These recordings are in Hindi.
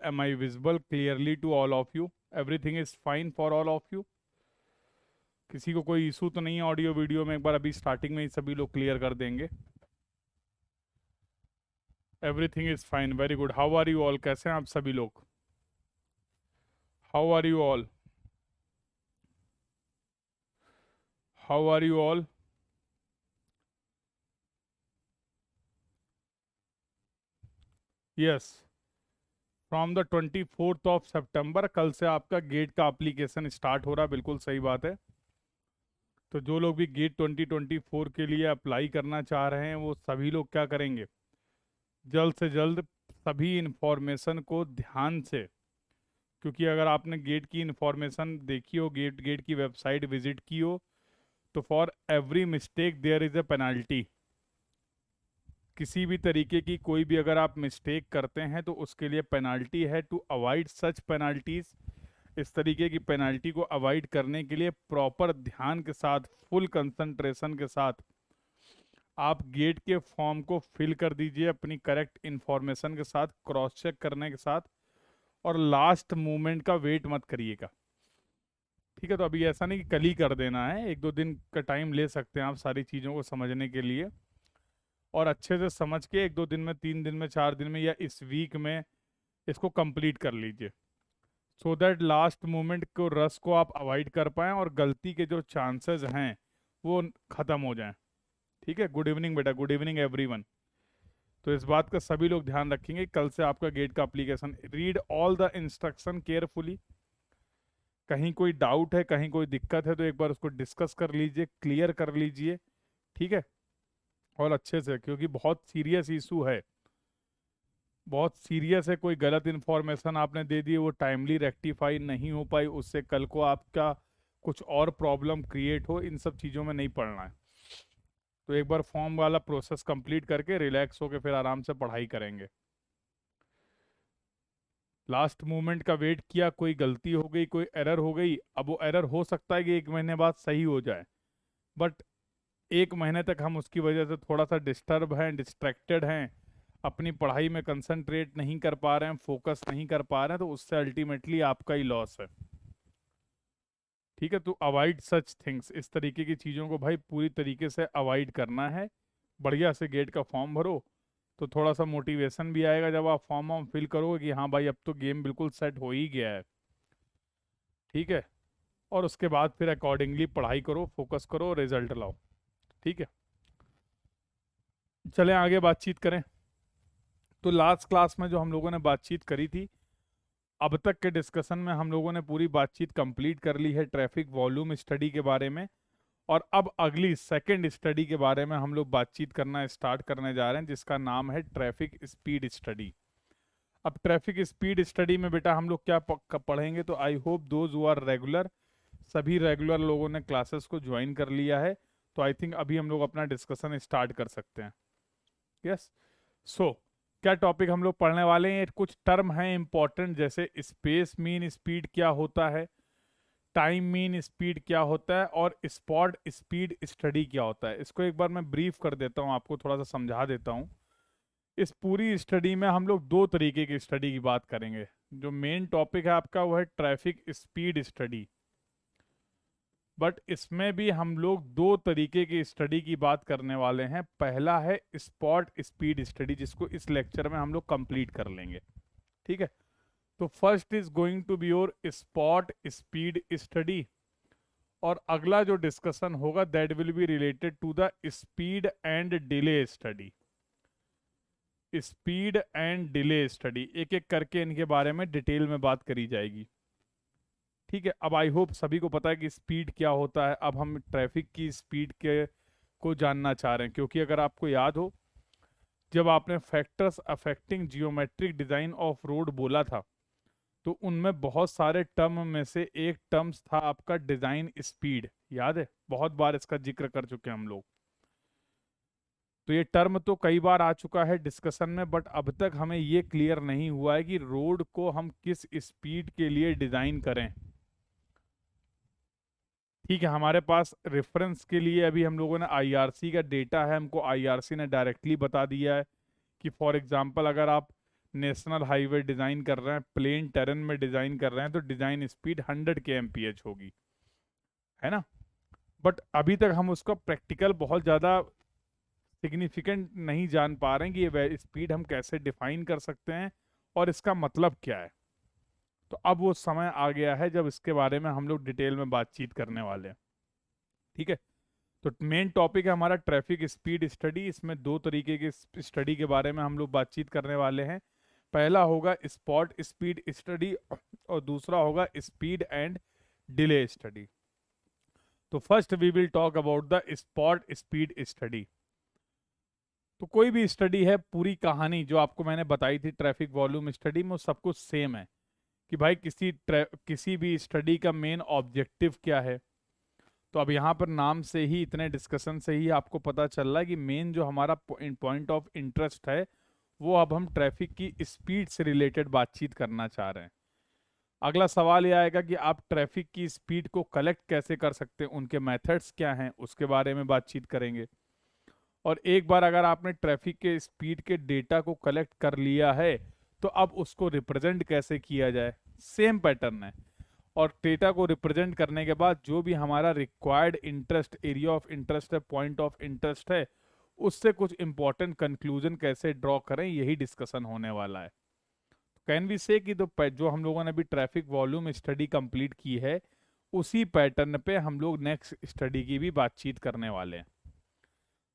Am I visible clearly to all of you? Everything is fine for all of you? किसी को कोई इशू तो नहीं है ऑडियो वीडियो में? एक बार अभी स्टार्टिंग में ही सभी लोग क्लियर कर देंगे. Everything is fine, very good. How are you all? कैसे हैं आप सभी लोग? How are you all? How are you all? Yes, from the 24 September, कल से आपका गेट का एप्लीकेशन स्टार्ट हो रहा है. बिल्कुल सही बात है. तो जो लोग भी गेट 2024 के लिए अप्लाई करना चाह रहे हैं वो सभी लोग क्या करेंगे, जल्द से जल्द सभी इंफॉर्मेशन को ध्यान से, क्योंकि अगर आपने गेट की इंफॉर्मेशन देखी हो, गेट गेट की वेबसाइट विजिट की हो, तो for every mistake there is a penalty. किसी भी तरीके की कोई भी अगर आप मिस्टेक करते हैं तो उसके लिए पेनल्टी है. टू अवॉइड सच पेनल्टीज, इस तरीके की पेनल्टी को अवॉइड करने के लिए प्रॉपर ध्यान के साथ, फुल कंसंट्रेशन के साथ आप गेट के फॉर्म को फिल कर दीजिए अपनी करेक्ट इंफॉर्मेशन के साथ, क्रॉस चेक करने के साथ, और लास्ट मोमेंट का वेट मत करिएगा. ठीक है? तो अभी ऐसा नहीं कि कल ही कर देना है, 1-2 दिन का टाइम ले सकते हैं आप सारी चीज़ों को समझने के लिए, और अच्छे से समझ के 1-2 दिन में, 3 दिन में, 4 दिन में, या इस वीक में इसको कंप्लीट कर लीजिए, सो दैट लास्ट मोमेंट को, रस को आप अवॉइड कर पाएँ और गलती के जो चांसेस हैं वो ख़त्म हो जाएं. ठीक है? गुड इवनिंग बेटा, गुड इवनिंग एवरीवन. तो इस बात का सभी लोग ध्यान रखेंगे. कल से आपका गेट का application, read all the instruction carefully. कहीं कोई डाउट है, कहीं कोई दिक्कत है, तो एक बार उसको डिस्कस कर लीजिए, क्लियर कर लीजिए. ठीक है? और अच्छे से, क्योंकि बहुत सीरियस इशू है, बहुत सीरियस है. कोई गलत इन्फॉर्मेशन आपने दे दी, वो टाइमली रेक्टिफाई नहीं हो पाई, उससे कल को आपका कुछ और प्रॉब्लम क्रिएट हो, इन सब चीज़ों में नहीं पड़ना है. तो एक बार फॉर्म वाला प्रोसेस कंप्लीट करके रिलैक्स होके फिर आराम से पढ़ाई करेंगे. लास्ट मोमेंट का वेट किया, कोई गलती हो गई, कोई एरर हो गई, अब वो एरर हो सकता है कि 1 महीने बाद सही हो जाए, बट 1 महीने तक हम उसकी वजह से थोड़ा सा डिस्टर्ब हैं, डिस्ट्रैक्टेड हैं, अपनी पढ़ाई में कंसंट्रेट नहीं कर पा रहे हैं, फोकस नहीं कर पा रहे हैं, तो उससे अल्टीमेटली आपका ही लॉस है. ठीक है? तो अवॉइड सच थिंग्स, इस तरीके की चीज़ों को भाई पूरी तरीके से अवॉइड करना है. बढ़िया से गेट का फॉर्म भरो, तो थोड़ा सा मोटिवेशन भी आएगा जब आप फॉर्म वॉर्म फिल करोगे कि हाँ भाई अब तो गेम बिल्कुल सेट हो ही गया है. ठीक है? और उसके बाद फिर अकॉर्डिंगली पढ़ाई करो, फोकस करो, रिजल्ट लाओ. ठीक है? चलें आगे बातचीत करें. तो लास्ट क्लास में जो हम लोगों ने बातचीत करी थी, अब तक के डिस्कशन में हम लोगों ने पूरी बातचीत कंप्लीट कर ली है ट्रैफिक वॉल्यूम स्टडी के बारे में. और अब अगली सेकंड स्टडी के बारे में हम लोग बातचीत करना स्टार्ट करने जा रहे हैं, जिसका नाम है ट्रैफिक स्पीड स्टडी. अब ट्रैफिक स्पीड स्टडी में बेटा हम लोग क्या पढ़ेंगे, तो I hope those who are regular, सभी रेगुलर लोगों ने क्लासेस को ज्वाइन कर लिया है. तो आई थिंक अभी हम लोग अपना डिस्कशन स्टार्ट कर सकते हैं. यस. सो क्या टॉपिक हम लोग पढ़ने वाले हैं, कुछ टर्म हैं इंपॉर्टेंट, जैसे स्पेस मीन स्पीड क्या होता है, टाइम मीन स्पीड क्या होता है, और स्पॉट स्पीड स्टडी क्या होता है. इसको एक बार मैं ब्रीफ कर देता हूँ, आपको थोड़ा सा समझा देता हूँ. इस पूरी स्टडी में हम लोग 2 तरीके की स्टडी की बात करेंगे. जो मेन टॉपिक है आपका वो है ट्रैफिक स्पीड स्टडी, बट इसमें भी हम लोग 2 तरीके की स्टडी की बात करने वाले हैं. पहला है स्पॉट स्पीड स्टडी, जिसको इस लेक्चर में हम लोग कंप्लीट कर लेंगे. ठीक है? तो first is going to be your spot speed study, और अगला जो डिस्कशन होगा that will be related to the speed and delay study. Speed and delay study, एक एक करके इनके बारे में डिटेल में बात करी जाएगी. ठीक है? अब आई होप सभी को पता है कि स्पीड क्या होता है. अब हम ट्रैफिक की स्पीड के को जानना चाह रहे हैं, क्योंकि अगर आपको याद हो, जब आपने factors affecting geometric design of road बोला था, तो उनमें बहुत सारे टर्म में से एक टर्म्स था आपका डिजाइन स्पीड. याद है? बहुत बार इसका जिक्र कर चुके हैं हम लोग. तो ये टर्म तो कई बार आ चुका है डिस्कशन में, बट अब तक हमें ये क्लियर नहीं हुआ है कि रोड को हम किस स्पीड के लिए डिजाइन करें. ठीक है? हमारे पास रेफरेंस के लिए अभी हम लोगों ने आईआरसी का डेटा है, हमको आईआरसी ने डायरेक्टली बता दिया है कि फॉर एग्जांपल अगर आप नेशनल हाईवे डिज़ाइन कर रहे हैं, प्लेन टेरेन में डिज़ाइन कर रहे हैं, तो डिज़ाइन स्पीड 100 kmph होगी, है ना। बट अभी तक हम उसका प्रैक्टिकल बहुत ज़्यादा सिग्निफिकेंट नहीं जान पा रहे हैं कि ये स्पीड हम कैसे डिफाइन कर सकते हैं और इसका मतलब क्या है। तो अब वो समय आ गया है जब इसके बारे में हम लोग डिटेल में बातचीत करने वाले हैं, ठीक है। तो मेन टॉपिक है हमारा ट्रैफिक स्पीड स्टडी। इसमें दो तरीके के स्टडी के बारे में हम लोग बातचीत करने वाले हैं। पहला होगा स्पॉट स्पीड स्टडी और दूसरा होगा स्पीड एंड डिले स्टडी। तो first we will talk about the spot speed study. तो कोई भी स्टडी है, पूरी कहानी जो आपको मैंने बताई थी ट्रैफिक वॉल्यूम स्टडी में, वो सब कुछ सेम है कि भाई किसी भी स्टडी का मेन ऑब्जेक्टिव क्या है। तो अब यहाँ पर नाम से ही, इतने डिस्कशन से ही आपको पता चल रहा है कि मेन जो हमारा पॉइंट ऑफ इंटरेस्ट है वो अब हम ट्रैफिक की स्पीड से रिलेटेड बातचीत करना चाह रहे हैं। अगला सवाल ये आएगा कि आप ट्रैफिक की स्पीड को कलेक्ट कैसे कर सकते हैं, उनके मेथड्स क्या हैं, उसके बारे में बातचीत करेंगे। और एक बार अगर आपने ट्रैफिक के स्पीड के डेटा को कलेक्ट कर लिया है तो अब उसको रिप्रेजेंट कैसे किया जाए, सेम पैटर्न है। और डेटा को रिप्रेजेंट करने के बाद जो भी हमारा required interest, area of interest है, पॉइंट ऑफ इंटरेस्ट है, उससे कुछ इंपॉर्टेंट कंक्लूजन कैसे ड्रॉ करें, यही डिस्कशन होने वाला है। कैन वी से कि तो जो हम लोगों ने अभी ट्रैफिक वॉल्यूम स्टडी कंप्लीट की है, उसी पैटर्न पे हम लोग नेक्स्ट स्टडी की भी बातचीत करने वाले हैं।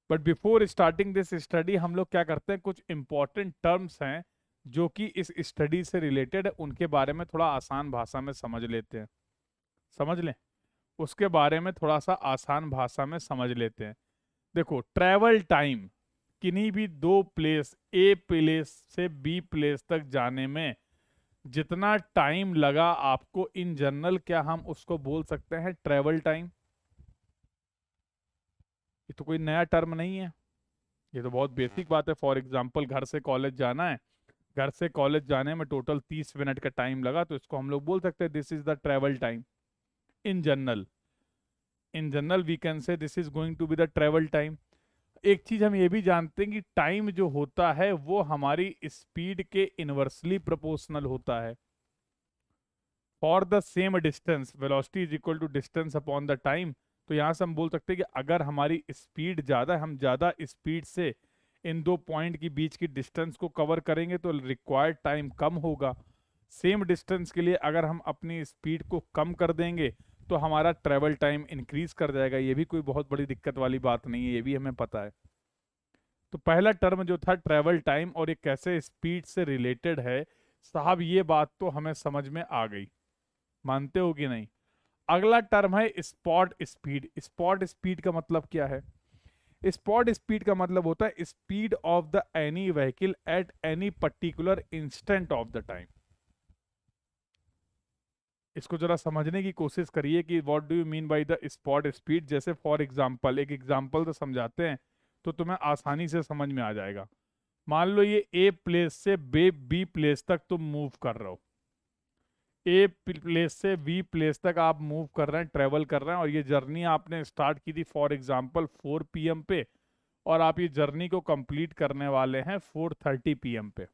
But before starting this study हम लोग क्या करते हैं, कुछ इंपॉर्टेंट टर्म्स हैं जो कि इस स्टडी से रिलेटेड है, उनके बारे में थोड़ा आसान भाषा में समझ लेते हैं। समझ लें, उसके बारे में थोड़ा सा आसान भाषा में समझ लेते हैं। देखो, ट्रैवल टाइम किन्हीं भी दो प्लेस, ए प्लेस से बी प्लेस तक जाने में जितना टाइम लगा आपको इन जनरल, क्या हम उसको बोल सकते हैं ट्रैवल टाइम। ये तो कोई नया टर्म नहीं है, ये तो बहुत बेसिक बात है। फॉर एग्जाम्पल, घर से कॉलेज जाना है, घर से कॉलेज जाने में टोटल 30 मिनट का टाइम लगा, तो इसको हम लोग बोल सकते हैं this is the travel time in general. In general we can say this is going to be the travel time. एक चीज हम ये भी जानते हैं कि टाइम जो होता है वो हमारी स्पीड के इनवर्सली प्रोपोर्शनल होता है। For the same distance velocity is equal to distance upon the time. तो यहां से हम बोल सकते हैं कि अगर हमारी स्पीड ज्यादा, हम ज्यादा स्पीड से इन दो पॉइंट के बीच की डिस्टेंस को कवर करेंगे तो रिक्वायर्ड टाइम कम होगा। सेम डिस्टेंस के लिए अगर हम अपनी स्पीड को कम कर देंगे तो हमारा ट्रेवल टाइम इंक्रीज कर जाएगा। ये भी कोई बहुत बड़ी दिक्कत वाली बात नहीं है, ये भी हमें पता है। तो पहला टर्म जो था ट्रेवल टाइम और ये कैसे स्पीड से रिलेटेड है, साहब ये बात तो हमें समझ में आ गई, मानते हो कि नहीं। अगला टर्म है स्पॉट स्पीड। स्पॉट स्पीड का मतलब क्या है? स्पॉट स्पीड का मतलब होता है speed of the any vehicle at any particular instant of the time. इसको जरा समझने की कोशिश करिए कि what do you mean by the spot speed. जैसे फॉर एग्जांपल, एक एग्जांपल तो समझाते हैं तो तुम्हें आसानी से समझ में आ जाएगा। मान लो ये ए प्लेस से बी प्लेस तक तुम मूव कर रहे हो, ए प्लेस से बी प्लेस तक आप मूव कर रहे हैं, ट्रेवल कर रहे हैं, और ये जर्नी आपने स्टार्ट की थी फॉर एग्जांपल 4 PM पे, और आप ये जर्नी को कंप्लीट करने वाले हैं 4:30 PM पे।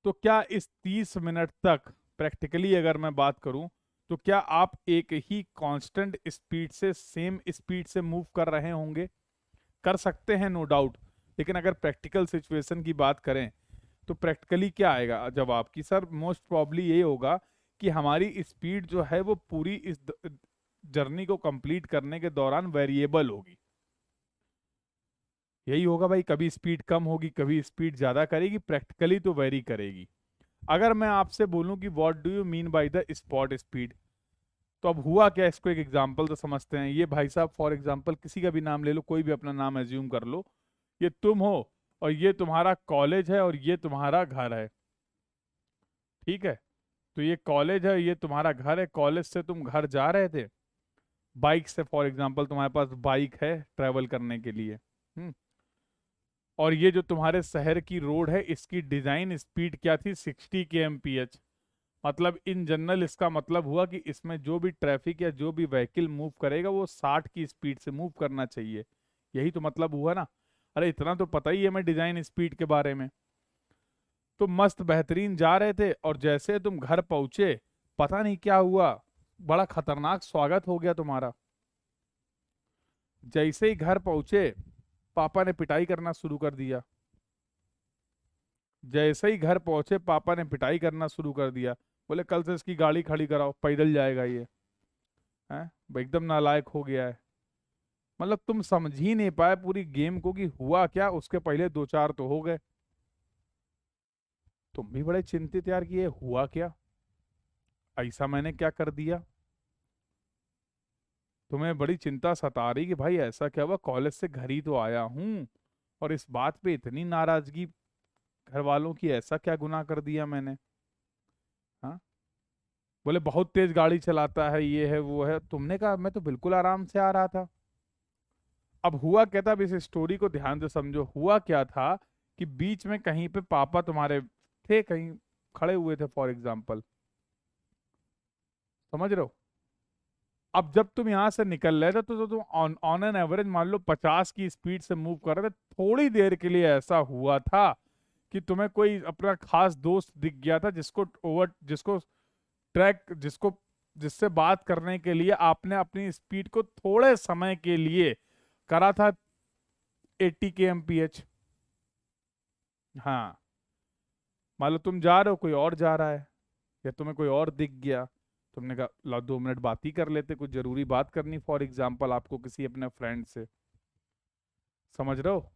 तो क्या इस 30 मिनट तक प्रैक्टिकली अगर मैं बात करूं तो क्या आप एक ही कांस्टेंट स्पीड से, सेम स्पीड से मूव कर रहे होंगे? कर सकते हैं, नो डाउट। लेकिन अगर प्रैक्टिकल सिचुएशन की बात करें तो प्रैक्टिकली क्या आएगा जवाब कि सर मोस्ट प्रॉब्ली ये होगा कि हमारी स्पीड जो है वो पूरी इस जर्नी को कंप्लीट करने के दौरान वेरिएबल होगी। यही होगा भाई, कभी स्पीड कम होगी, कभी स्पीड ज्यादा करेगी, प्रैक्टिकली तो वेरी करेगी। अगर मैं आपसे बोलूं कि what do you mean by the spot speed, तो अब हुआ क्या, इसको एक एग्जांपल तो समझते हैं। ये भाई साहब फॉर एग्जांपल किसी का भी नाम ले लो, कोई भी अपना नाम एज्यूम कर लो, ये तुम हो और ये तुम्हारा कॉलेज है और ये तुम्हारा घर है, ठीक है। तो ये कॉलेज है, ये तुम्हारा घर है। कॉलेज से तुम घर जा रहे थे बाइक से, फॉर एग्जांपल तुम्हारे पास बाइक है ट्रैवल करने के लिए। और ये जो तुम्हारे शहर की रोड है, इसकी डिजाइन स्पीड क्या थी? 60 kmph। मतलब इन जनरल इसका मतलब हुआ कि इसमें जो भी ट्रैफिक या जो भी व्हीकल मूव करेगा वो 60 की स्पीड से मूव करना चाहिए। यही तो मतलब हुआ ना। अरे इतना तो पता ही है हमें डिजाइन स्पीड के बारे में। तो मस्त बेहतरीन जा रहे थे और जैसे तुम घर पहुंचे पता नहीं क्या हुआ, बड़ा खतरनाक स्वागत हो गया तुम्हारा। जैसे ही घर पहुंचे पापा ने पिटाई करना शुरू कर दिया। जैसे ही घर पहुंचे पापा ने पिटाई करना शुरू कर दिया। बोले कल से इसकी गाड़ी खड़ी कराओ, पैदल जाएगा ये। है, एकदम नालायक हो गया है। मतलब तुम समझ ही नहीं पाए पूरी गेम को कि हुआ क्या, उसके पहले दो चार तो हो गए। तुम भी बड़े चिंतित यार कि ये हुआ क्या, ऐसा मैंने क्या कर दिया। तुम्हें बड़ी चिंता सता रही कि भाई ऐसा क्या हुआ, कॉलेज से घर ही तो आया हूं और इस बात पे इतनी नाराजगी घर वालों की, ऐसा क्या गुनाह कर दिया मैंने। हाँ, बोले बहुत तेज गाड़ी चलाता है, ये है वो है। तुमने कहा मैं तो बिल्कुल आराम से आ रहा था। अब हुआ क्या था, अब इस स्टोरी को ध्यान से समझो। हुआ क्या था कि बीच में कहीं पे पापा तुम्हारे थे, कहीं खड़े हुए थे फॉर एग्जाम्पल, समझ रहे हो। अब जब तुम यहां से निकल रहे थे तो तुम ऑन ऑन एन एवरेज मान लो 50 की स्पीड से मूव कर रहे थे। थोड़ी देर के लिए ऐसा हुआ था कि तुम्हें कोई अपना खास दोस्त दिख गया था जिसको ट्रैक जिसको जिससे बात करने के लिए आपने अपनी स्पीड को थोड़े समय के लिए करा था 80 kmph। हाँ, मान लो तुम जा रहे हो, कोई और जा रहा है या तुम्हें कोई और दिख गया, तुमने कहा ला 2 मिनट बात ही कर लेते, कुछ जरूरी बात करनी फॉर एग्जाम्पल आपको किसी अपने फ्रेंड से, समझ रहे हो।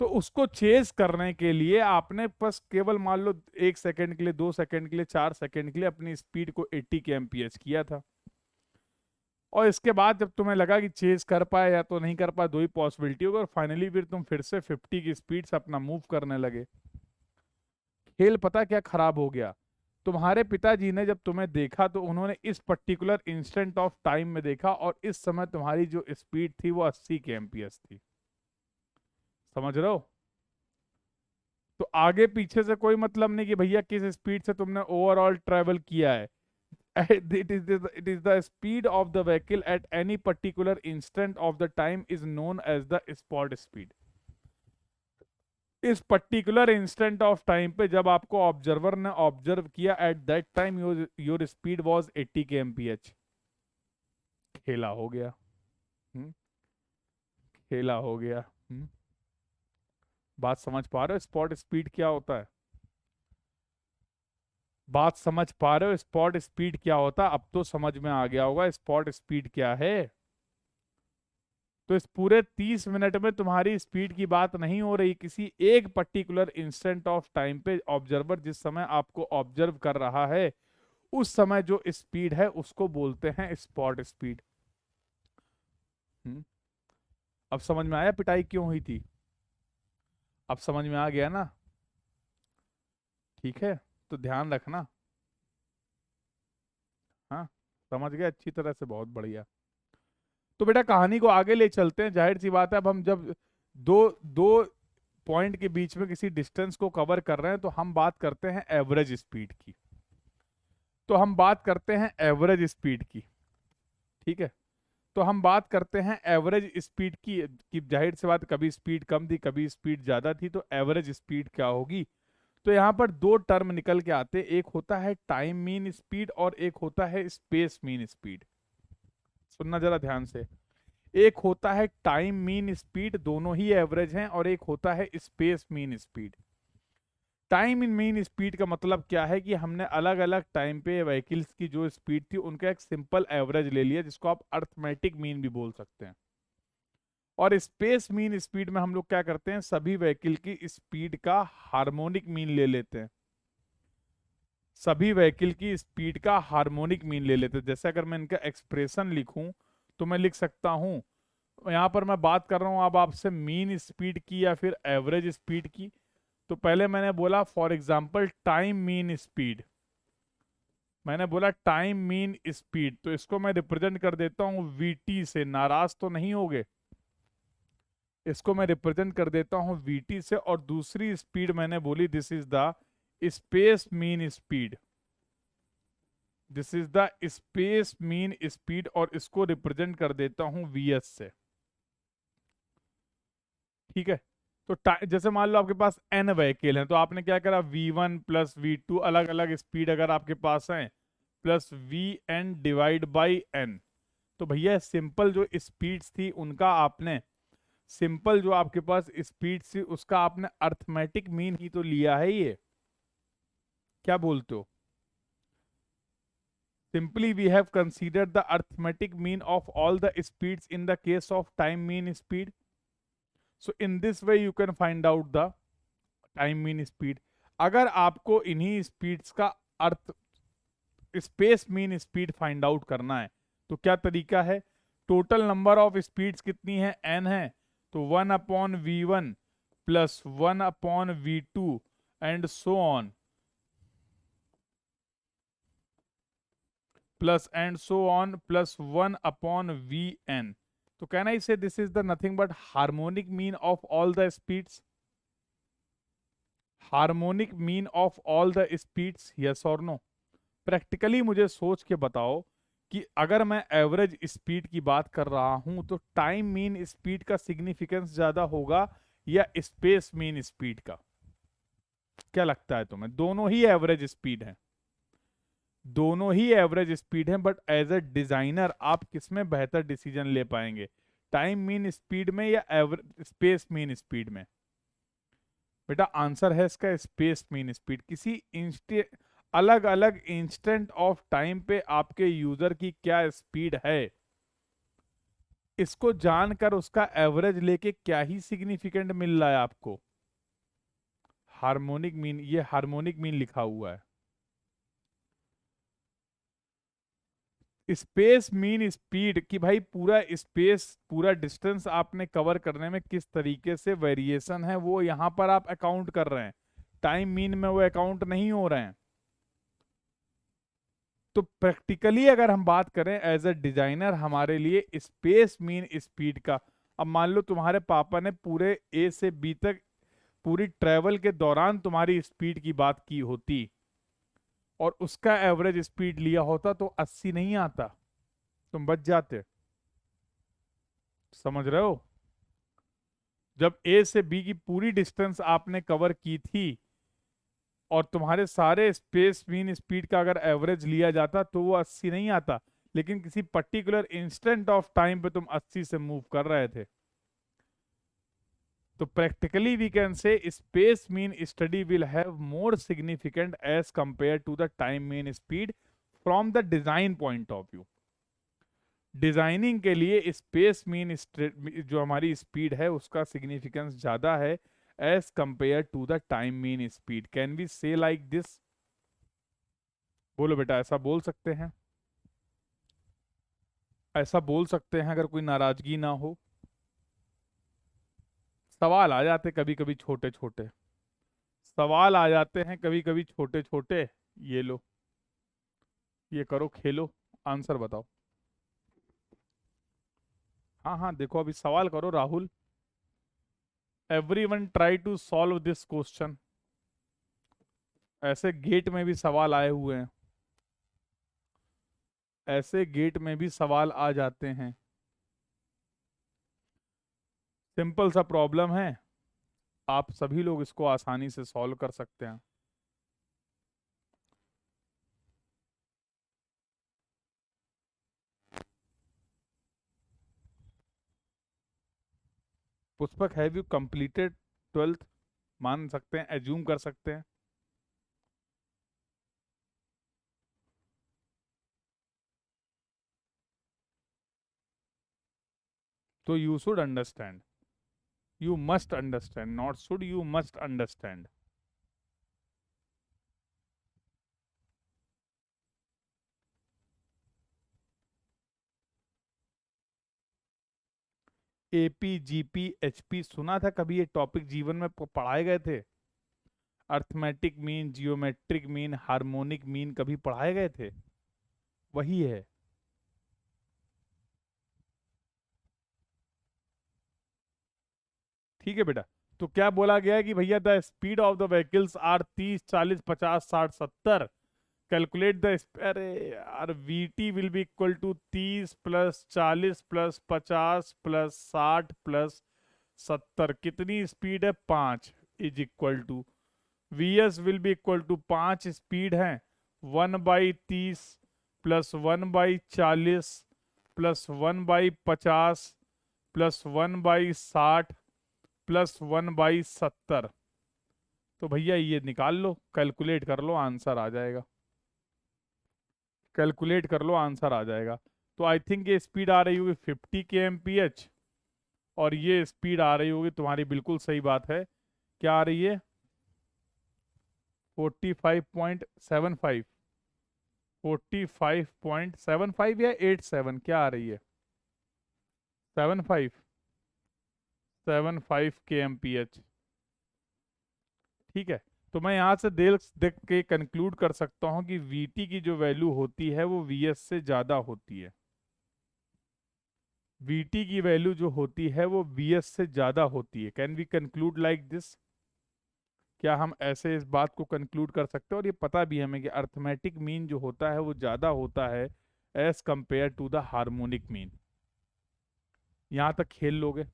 तो उसको चेस करने के लिए आपने बस केवल मान लो 1 सेकंड के लिए, 2 सेकंड के लिए, 4 सेकंड के लिए अपनी स्पीड को 80 kmph किया था। और इसके बाद जब तुम्हें लगा कि चेस कर पाए या तो नहीं कर पाए, दो ही पॉसिबिलिटी होगी, और फाइनली फिर तुम फिर से 50 की स्पीड से अपना मूव करने लगे। खेल पता क्या खराब हो गया, तुम्हारे पिताजी ने जब तुम्हें देखा तो उन्होंने इस पर्टिकुलर इंस्टेंट ऑफ टाइम में देखा और इस समय तुम्हारी जो स्पीड थी वो 80 kmph थी, समझ रहे हो। तो आगे पीछे से कोई मतलब नहीं कि भैया किस स्पीड से तुमने ओवरऑल ट्रेवल किया है। it is the speed of the vehicle at any particular instant of the time is known as the spot speed। इस पर्टिकुलर इंस्टेंट ऑफ टाइम पे जब आपको ऑब्जर्वर ने ऑब्जर्व किया, at that time your speed was 80 kmph। खेला हो गया। हम्म, खेला हो गया। बात समझ पा रहे हो स्पॉट स्पीड क्या होता है। बात समझ पा रहे हो स्पॉट स्पीड क्या होता है। अब तो समझ में आ गया होगा स्पॉट स्पीड क्या है। तो इस पूरे 30 मिनट में तुम्हारी स्पीड की बात नहीं हो रही, किसी एक पर्टिकुलर इंस्टेंट ऑफ टाइम पे ऑब्जर्वर जिस समय आपको ऑब्जर्व कर रहा है उस समय जो स्पीड है उसको बोलते हैं स्पॉट स्पीड। अब समझ में आया पिटाई क्यों हुई थी। अब समझ में आ गया ना। ठीक है, तो ध्यान रखना। हाँ, समझ गए अच्छी तरह से, बहुत बढ़िया। तो बेटा कहानी को आगे ले चलते हैं। जाहिर सी बात है अब हम जब दो दो पॉइंट के बीच में किसी डिस्टेंस को कवर कर रहे हैं तो हम बात करते हैं एवरेज स्पीड की। तो हम बात करते हैं एवरेज स्पीड की। ठीक है, तो हम बात करते हैं एवरेज स्पीड की कि जाहिर सी बात, कभी स्पीड कम थी कभी स्पीड ज्यादा थी, तो एवरेज स्पीड क्या होगी। तो यहाँ पर दो टर्म निकल के आते, एक होता है टाइम मीन स्पीड और एक होता है स्पेस मीन स्पीड। सुनना जरा ध्यान से। एक होता है टाइम मीन स्पीड, दोनों ही एवरेज हैं, और एक होता है space mean speed. Time in mean speed का मतलब क्या है कि हमने अलग अलग टाइम पे व्हीकल्स की जो स्पीड थी उनका एक सिंपल एवरेज ले लिया, जिसको आप अर्थमेटिक मीन भी बोल सकते हैं। और स्पेस मीन स्पीड में हम लोग क्या करते हैं, सभी व्हीकल की स्पीड का हार्मोनिक मीन ले लेते हैं। सभी व्हीकल की स्पीड का हार्मोनिक मीन ले लेते हैं। जैसे अगर मैं इनका एक्सप्रेशन लिखूं तो मैं लिख सकता हूं, यहां पर मैं बात कर रहा हूं अब आपसे मीन स्पीड की या फिर एवरेज स्पीड की। तो पहले मैंने बोला for example time mean speed, मैंने बोला टाइम मीन स्पीड, तो इसको मैं रिप्रेजेंट कर देता हूं वीटी से। नाराज तो नहीं होगे, इसको मैं रिप्रेजेंट कर देता हूं वीटी से। और दूसरी स्पीड मैंने बोली this is the space mean speed, this is the space mean speed, और इसको रिप्रेजेंट कर देता हूं वीएस से। ठीक है, तो जैसे मान लो आपके पास n व्हीकल हैं, तो आपने क्या करा, v1 प्लस v2 अलग अलग स्पीड अगर आपके पास है, plus vn divide by n। तो भैया सिंपल जो स्पीड्स थी उनका आपने, सिंपल जो आपके पास स्पीड थी उसका आपने अर्थमेटिक मीन ही तो लिया है ये। क्या बोलते हो? Simply we have considered the arithmetic mean of all the speeds in the case of time mean speed. So in this way you can find out the time mean speed. अगर आपको इन्हीं स्पीड्स का अर्थ space mean speed find out करना है तो क्या तरीका है? टोटल नंबर ऑफ स्पीड्स कितनी है? n है, तो 1/v1 plus 1/v2 and so on plus and so on plus 1/vn. So can I say this is the nothing but harmonic mean of all the speeds? Harmonic mean of all the speeds, yes or no? Practically मुझे सोच के बताओ कि अगर मैं एवरेज स्पीड की बात कर रहा हूं तो टाइम मीन स्पीड का सिग्निफिकेंस ज्यादा होगा या स्पेस मीन स्पीड का? क्या लगता है तुम्हें? दोनों ही एवरेज स्पीड है, दोनों ही एवरेज स्पीड है, बट एज अ डिजाइनर आप किसमें बेहतर डिसीजन ले पाएंगे, टाइम मीन स्पीड में या एवरेज स्पेस मीन स्पीड में? बेटा आंसर है इसका स्पेस मीन स्पीड। किसी अलग अलग इंस्टेंट ऑफ टाइम पे आपके यूजर की क्या स्पीड है, इसको जानकर उसका एवरेज लेके क्या ही सिग्निफिकेंट मिल रहा है आपको? हार्मोनिक मीन, ये हार्मोनिक मीन लिखा हुआ है। स्पेस मीन स्पीड कि भाई पूरा स्पेस, पूरा डिस्टेंस आपने कवर करने में किस तरीके से वेरिएशन है वो यहां पर आप अकाउंट कर रहे हैं, टाइम मीन में वो अकाउंट नहीं हो रहे हैं। तो प्रैक्टिकली अगर हम बात करें एज अ डिजाइनर हमारे लिए स्पेस मीन स्पीड का, अब मान लो तुम्हारे पापा ने पूरे ए से बी तक पूरी ट्रेवल के दौरान तुम्हारी स्पीड की बात की होती और उसका एवरेज स्पीड लिया होता तो 80 नहीं आता, तुम बच जाते। समझ रहे हो? जब ए से बी की पूरी डिस्टेंस आपने कवर की थी और तुम्हारे सारे स्पेस मीन स्पीड का अगर एवरेज लिया जाता तो वो 80 नहीं आता, लेकिन किसी पर्टिकुलर इंस्टेंट ऑफ टाइम पे तुम 80 से मूव कर रहे थे। तो practically we can say space mean study will have more significant as compare to the time mean speed from the design point of view. Designing के लिए स्पेस मीन जो हमारी स्पीड है उसका सिग्निफिकेंस ज्यादा है as compare to the time mean speed. Can we say like this? बोलो बेटा, ऐसा बोल सकते हैं? ऐसा बोल सकते हैं अगर कोई नाराजगी ना हो? सवाल आ जाते कभी कभी छोटे छोटे, सवाल आ जाते हैं कभी कभी छोटे छोटे। ये लो, ये करो, खेलो, आंसर बताओ। हाँ हाँ देखो, अभी सवाल करो Rahul. Everyone try to solve this question. ऐसे गेट में भी सवाल आए हुए हैं, ऐसे गेट में भी सवाल आ जाते हैं। सिंपल सा प्रॉब्लम है, आप सभी लोग इसको आसानी से सॉल्व कर सकते हैं। Pushpak, have you completed 12th? मान सकते हैं, एज्यूम कर सकते हैं। तो you should understand, you must understand, not should, you must understand. AP, GP, HP सुना था कभी? ये टॉपिक जीवन में पढ़ाए गए थे? Arithmetic mean, geometric mean, harmonic mean कभी पढ़ाए गए थे? वही है। ठीक है बेटा। तो क्या बोला गया है कि भैया the speed of the vehicles are 30, 40, 50, 60, 70। Calculate the, अरे यार, v t will be equal to 30 plus 40 plus 50 plus 60 plus 70 कितनी स्पीड है 5 is equal to vs will be equal to 5 speed है 1/30 प्लस 1/40 प्लस 1/50 प्लस 1/60 प्लस 1/70। तो भैया ये निकाल लो, कैलकुलेट कर लो, आंसर आ जाएगा। कैलकुलेट कर लो, आंसर आ जाएगा। तो आई थिंक ये स्पीड आ रही होगी 50 kmph और ये स्पीड आ रही होगी, तुम्हारी बिल्कुल सही बात है, क्या आ रही है 45.75 45.75 या 87 क्या आ रही है 75 kmph। ठीक है, तो मैं यहाँ से देख के कंक्लूड कर सकता हूँ कि Vt की जो वैल्यू होती है वो Vs से ज़्यादा होती है। Vt की वैल्यू जो होती है वो Vs से ज़्यादा होती है। Can we conclude like this? क्या हम ऐसे इस बात को कंक्लूड कर सकते हैं? और ये पता भी हमें कि अर्थमेटिक मीन जो होता है वो ज़्यादा होता है as compare to the harmonic mean. यहाँ तक खेल लोगे।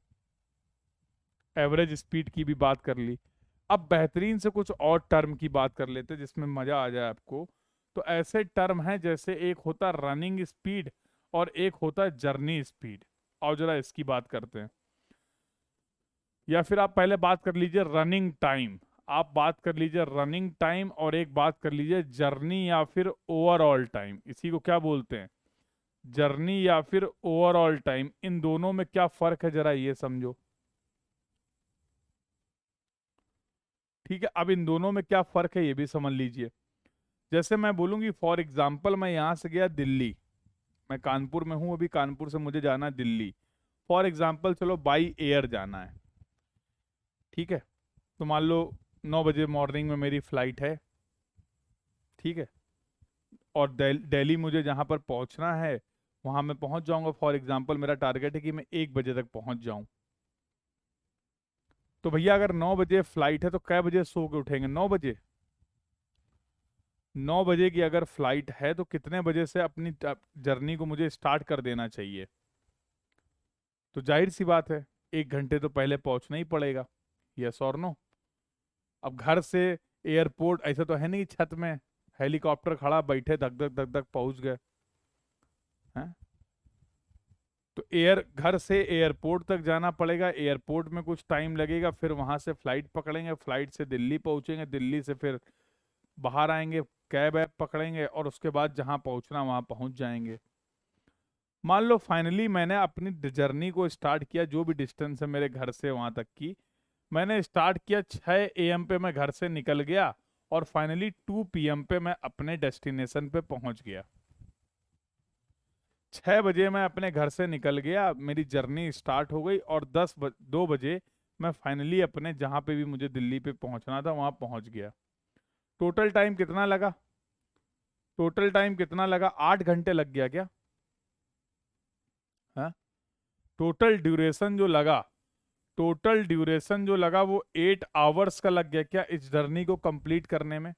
एवरेज स्पीड की भी बात कर ली। अब बेहतरीन से कुछ और टर्म की बात कर लेते हैं जिसमें मजा आ जाए आपको। तो ऐसे टर्म हैं जैसे एक होता रनिंग स्पीड और एक होता जर्नी स्पीड। और जरा इसकी बात करते हैं, या फिर आप पहले बात कर लीजिए रनिंग टाइम। आप बात कर लीजिए रनिंग टाइम और एक बात कर लीजिए जर्नी या फिर ओवरऑल टाइम। इसी को क्या बोलते हैं, जर्नी या फिर ओवरऑल टाइम। इन दोनों में क्या फर्क है जरा ये समझो। ठीक है, अब इन दोनों में क्या फर्क है ये भी समझ लीजिए। जैसे मैं बोलूंगी फॉर एग्जाम्पल मैं यहां से गया दिल्ली, मैं कानपुर में हूं अभी, कानपुर से मुझे जाना है दिल्ली। फॉर एग्जाम्पल चलो बाई एयर जाना है। ठीक है, तो मान लो 9 बजे मॉर्निंग में मेरी फ्लाइट है। ठीक है, और दिल्ली मुझे जहां पर पहुंचना है वहां मैं पहुंच जाऊंगा। फॉर एग्जाम्पल मेरा टारगेट है कि मैं 1 बजे तक पहुंच जाऊं। तो भैया अगर 9 बजे फ्लाइट है तो कै बजे सो के उठेंगे? 9 बजे। 9 बजे की अगर फ्लाइट है तो कितने बजे से अपनी जर्नी को मुझे स्टार्ट कर देना चाहिए? तो जाहिर सी बात है 1 घंटे तो पहले पहुंचना ही पड़ेगा। यस और नो? अब घर से एयरपोर्ट ऐसा तो है नहीं छत में हेलीकॉप्टर खड़ा, बैठे धक धक धक धक पहुंच गए हैं। तो घर से एयरपोर्ट तक जाना पड़ेगा, एयरपोर्ट में कुछ टाइम लगेगा, फिर वहां से फ्लाइट पकड़ेंगे, फ्लाइट से दिल्ली पहुंचेंगे, दिल्ली से फिर बाहर आएंगे, कैब ऐप पकड़ेंगे और उसके बाद जहां पहुंचना वहां पहुंच जाएंगे। मान लो फाइनली मैंने अपनी जर्नी को स्टार्ट किया, जो भी डिस्टेंस है मेरे घर से वहां तक की, मैंने स्टार्ट किया 6 AM पे मैं घर से निकल गया और फाइनली 2 PM पे मैं अपने डेस्टिनेशन पे पहुंच गया। 6 बजे मैं अपने घर से निकल गया, मेरी जर्नी स्टार्ट हो गई और 2 बजे मैं फाइनली अपने जहां पे भी मुझे दिल्ली पे पहुंचना था वहां पहुंच गया। टोटल टाइम कितना लगा? टोटल टाइम कितना लगा? 8 घंटे लग गया क्या? हाँ, टोटल ड्यूरेशन जो लगा, टोटल ड्यूरेशन जो लगा वो 8 आवर्स का लग गया क्या इस जर्नी को कंप्लीट करने में?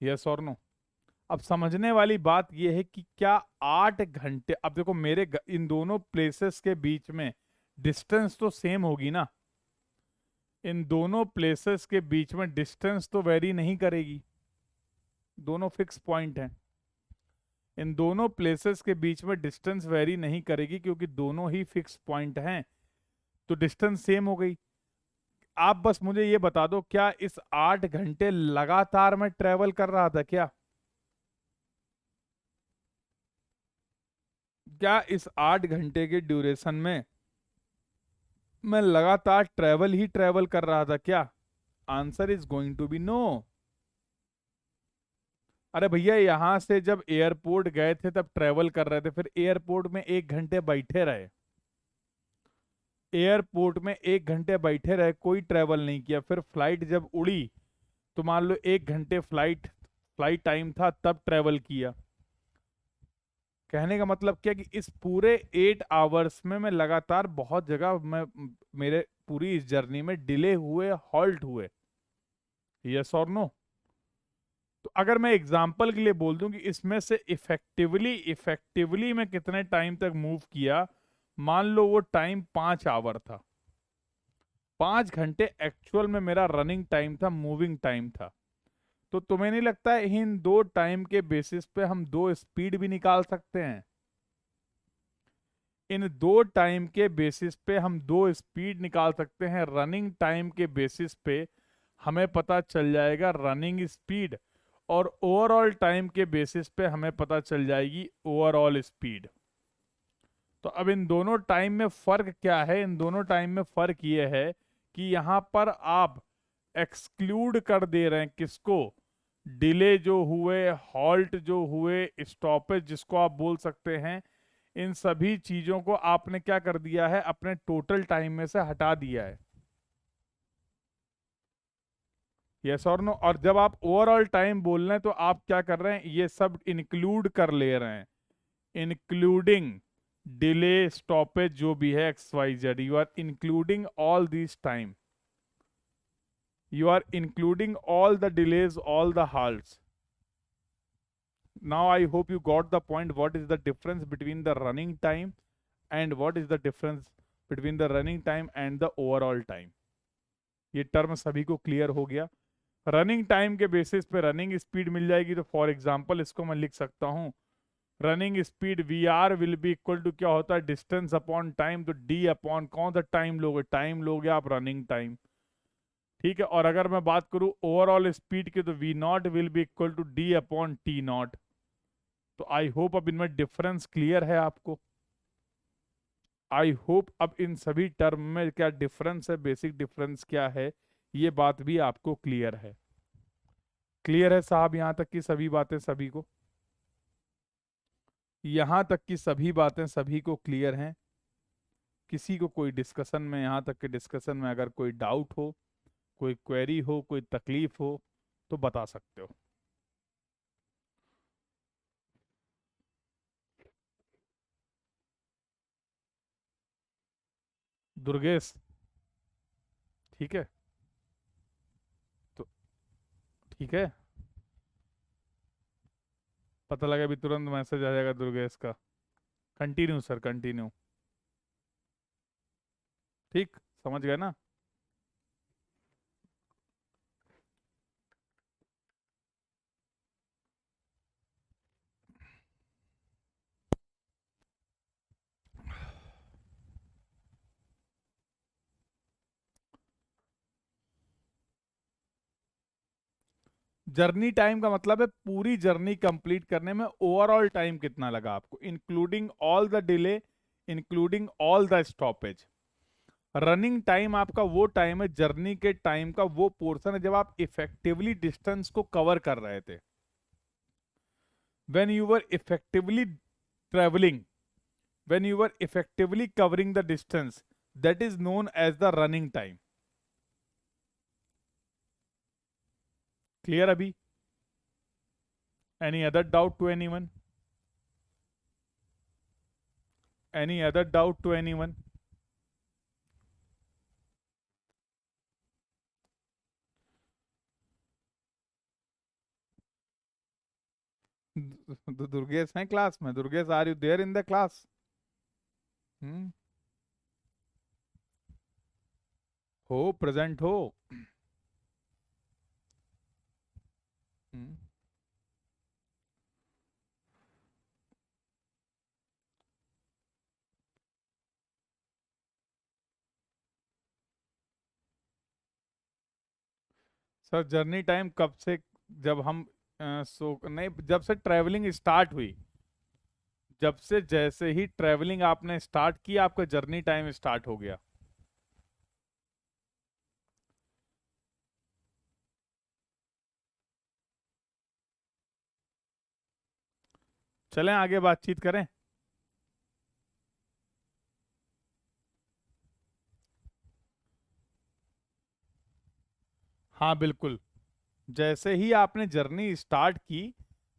यस और नो? अब समझने वाली बात यह है कि क्या 8 घंटे, अब देखो इन दोनों प्लेसेस के बीच में डिस्टेंस तो सेम होगी ना। इन दोनों प्लेसेस के बीच में डिस्टेंस तो वेरी नहीं करेगी, दोनों फिक्स पॉइंट हैं। इन दोनों प्लेसेस के बीच में डिस्टेंस वेरी नहीं करेगी क्योंकि दोनों ही फिक्स पॉइंट हैं, तो डिस्टेंस सेम हो गई। आप बस मुझे ये बता दो, क्या इस 8 घंटे लगातार मैं ट्रेवल कर रहा था क्या? क्या इस 8 घंटे के ड्यूरेशन में मैं लगातार ट्रेवल ही ट्रेवल कर रहा था क्या? Answer is going to be no. अरे भैया यहां से जब एयरपोर्ट गए थे तब ट्रेवल कर रहे थे, फिर एयरपोर्ट में 1 घंटे बैठे रहे, एयरपोर्ट में 1 घंटे बैठे रहे, कोई ट्रेवल नहीं किया। फिर फ्लाइट जब उड़ी तो मान लो 1 घंटे फ्लाइट फ्लाइट टाइम था तब ट्रेवल किया। कहने का मतलब क्या कि इस पूरे 8 आवर्स में मैं लगातार बहुत जगह मैं मेरे पूरी इस जर्नी में डिले हुए, हॉल्ट हुए। यस और नो? तो अगर मैं एग्जाम्पल के लिए बोल दूं कि इसमें से इफेक्टिवली मैं कितने टाइम तक मूव किया, मान लो वो टाइम 5 आवर था, 5 घंटे एक्चुअल में मेरा रनिंग टाइम था, मूविंग टाइम था। तो तुम्हें नहीं लगता है इन दो टाइम के बेसिस पे हम दो स्पीड भी निकाल सकते हैं? इन दो टाइम के बेसिस पे हम दो स्पीड निकाल सकते हैं। रनिंग टाइम के बेसिस पे हमें पता चल जाएगा रनिंग स्पीड, और ओवरऑल टाइम के बेसिस पे हमें पता चल जाएगी ओवरऑल स्पीड। तो अब इन दोनों टाइम में फर्क क्या है? इन दोनों टाइम में फर्क ये है कि यहां पर आप एक्सक्लूड कर दे रहे हैं किसको? डिले जो हुए, हॉल्ट जो हुए, स्टॉपेज जिसको आप बोल सकते हैं, इन सभी चीजों को आपने क्या कर दिया है? अपने टोटल टाइम में से हटा दिया है। यस और नो? और जब आप ओवरऑल टाइम बोल रहे हैं तो आप क्या कर रहे हैं? ये सब इंक्लूड कर ले रहे हैं, इंक्लूडिंग डिले, स्टॉपेज जो भी है x y z, you are including all this time, you are including all the delays, all the halts. Now I hope you got the point. What is the difference between the running time and what is the difference between the running time and the overall time? ये टर्म सभी को क्लियर हो गया? रनिंग टाइम के बेसिस पे रनिंग स्पीड मिल जाएगी। तो फॉर एग्जांपल इसको मैं लिख सकता हूं, running speed v r will be equal to क्या होता है? Distance upon time. तो डी अपॉन कौन सा टाइम लोगे? टाइम लोगे आप रनिंग टाइम, ठीक है। और अगर मैं बात करूं ओवरऑल स्पीड की, तो v naught will be equal to d upon t naught. तो आई होप अब इनमें डिफरेंस क्लियर है आपको। आई होप अब इन सभी टर्म में क्या डिफरेंस है, बेसिक डिफरेंस क्या है, ये बात भी आपको क्लियर है। क्लियर है साहब यहां तक की सभी बातें सभी को? यहां तक की सभी बातें सभी को क्लियर हैं? किसी को कोई डिस्कशन में, यहां तक के डिस्कशन में अगर कोई डाउट हो, कोई क्वेरी हो, कोई तकलीफ हो, तो बता सकते हो। दुर्गेश, ठीक है? तो ठीक है, पता लगा अभी तुरंत मैसेज आ जाएगा दुर्गेश का। Continue sir, continue. ठीक, समझ गए ना? जर्नी टाइम का मतलब है पूरी जर्नी कंप्लीट करने में ओवरऑल टाइम कितना लगा आपको, including all the delay, including all the stoppage. Running time आपका वो टाइम है, जर्नी के टाइम का वो पोर्शन है जब आप इफेक्टिवली डिस्टेंस को कवर कर रहे थे। When you were effectively travelling, when you were effectively covering the distance, that is known as the running time. Clear abhi? Any other doubt to anyone? Any other doubt to anyone? Durgesh है क्लास में? Durgesh, are you there in the class? हम्म, हो, प्रेजेंट हो। हम्म, सर जर्नी टाइम कब से? जब हम सो नहीं, जब से ट्रैवलिंग स्टार्ट हुई, जब से जैसे ही ट्रैवलिंग आपने स्टार्ट की आपका जर्नी टाइम स्टार्ट हो गया। चलें आगे बातचीत करें? हाँ बिल्कुल, जैसे ही आपने जर्नी स्टार्ट की,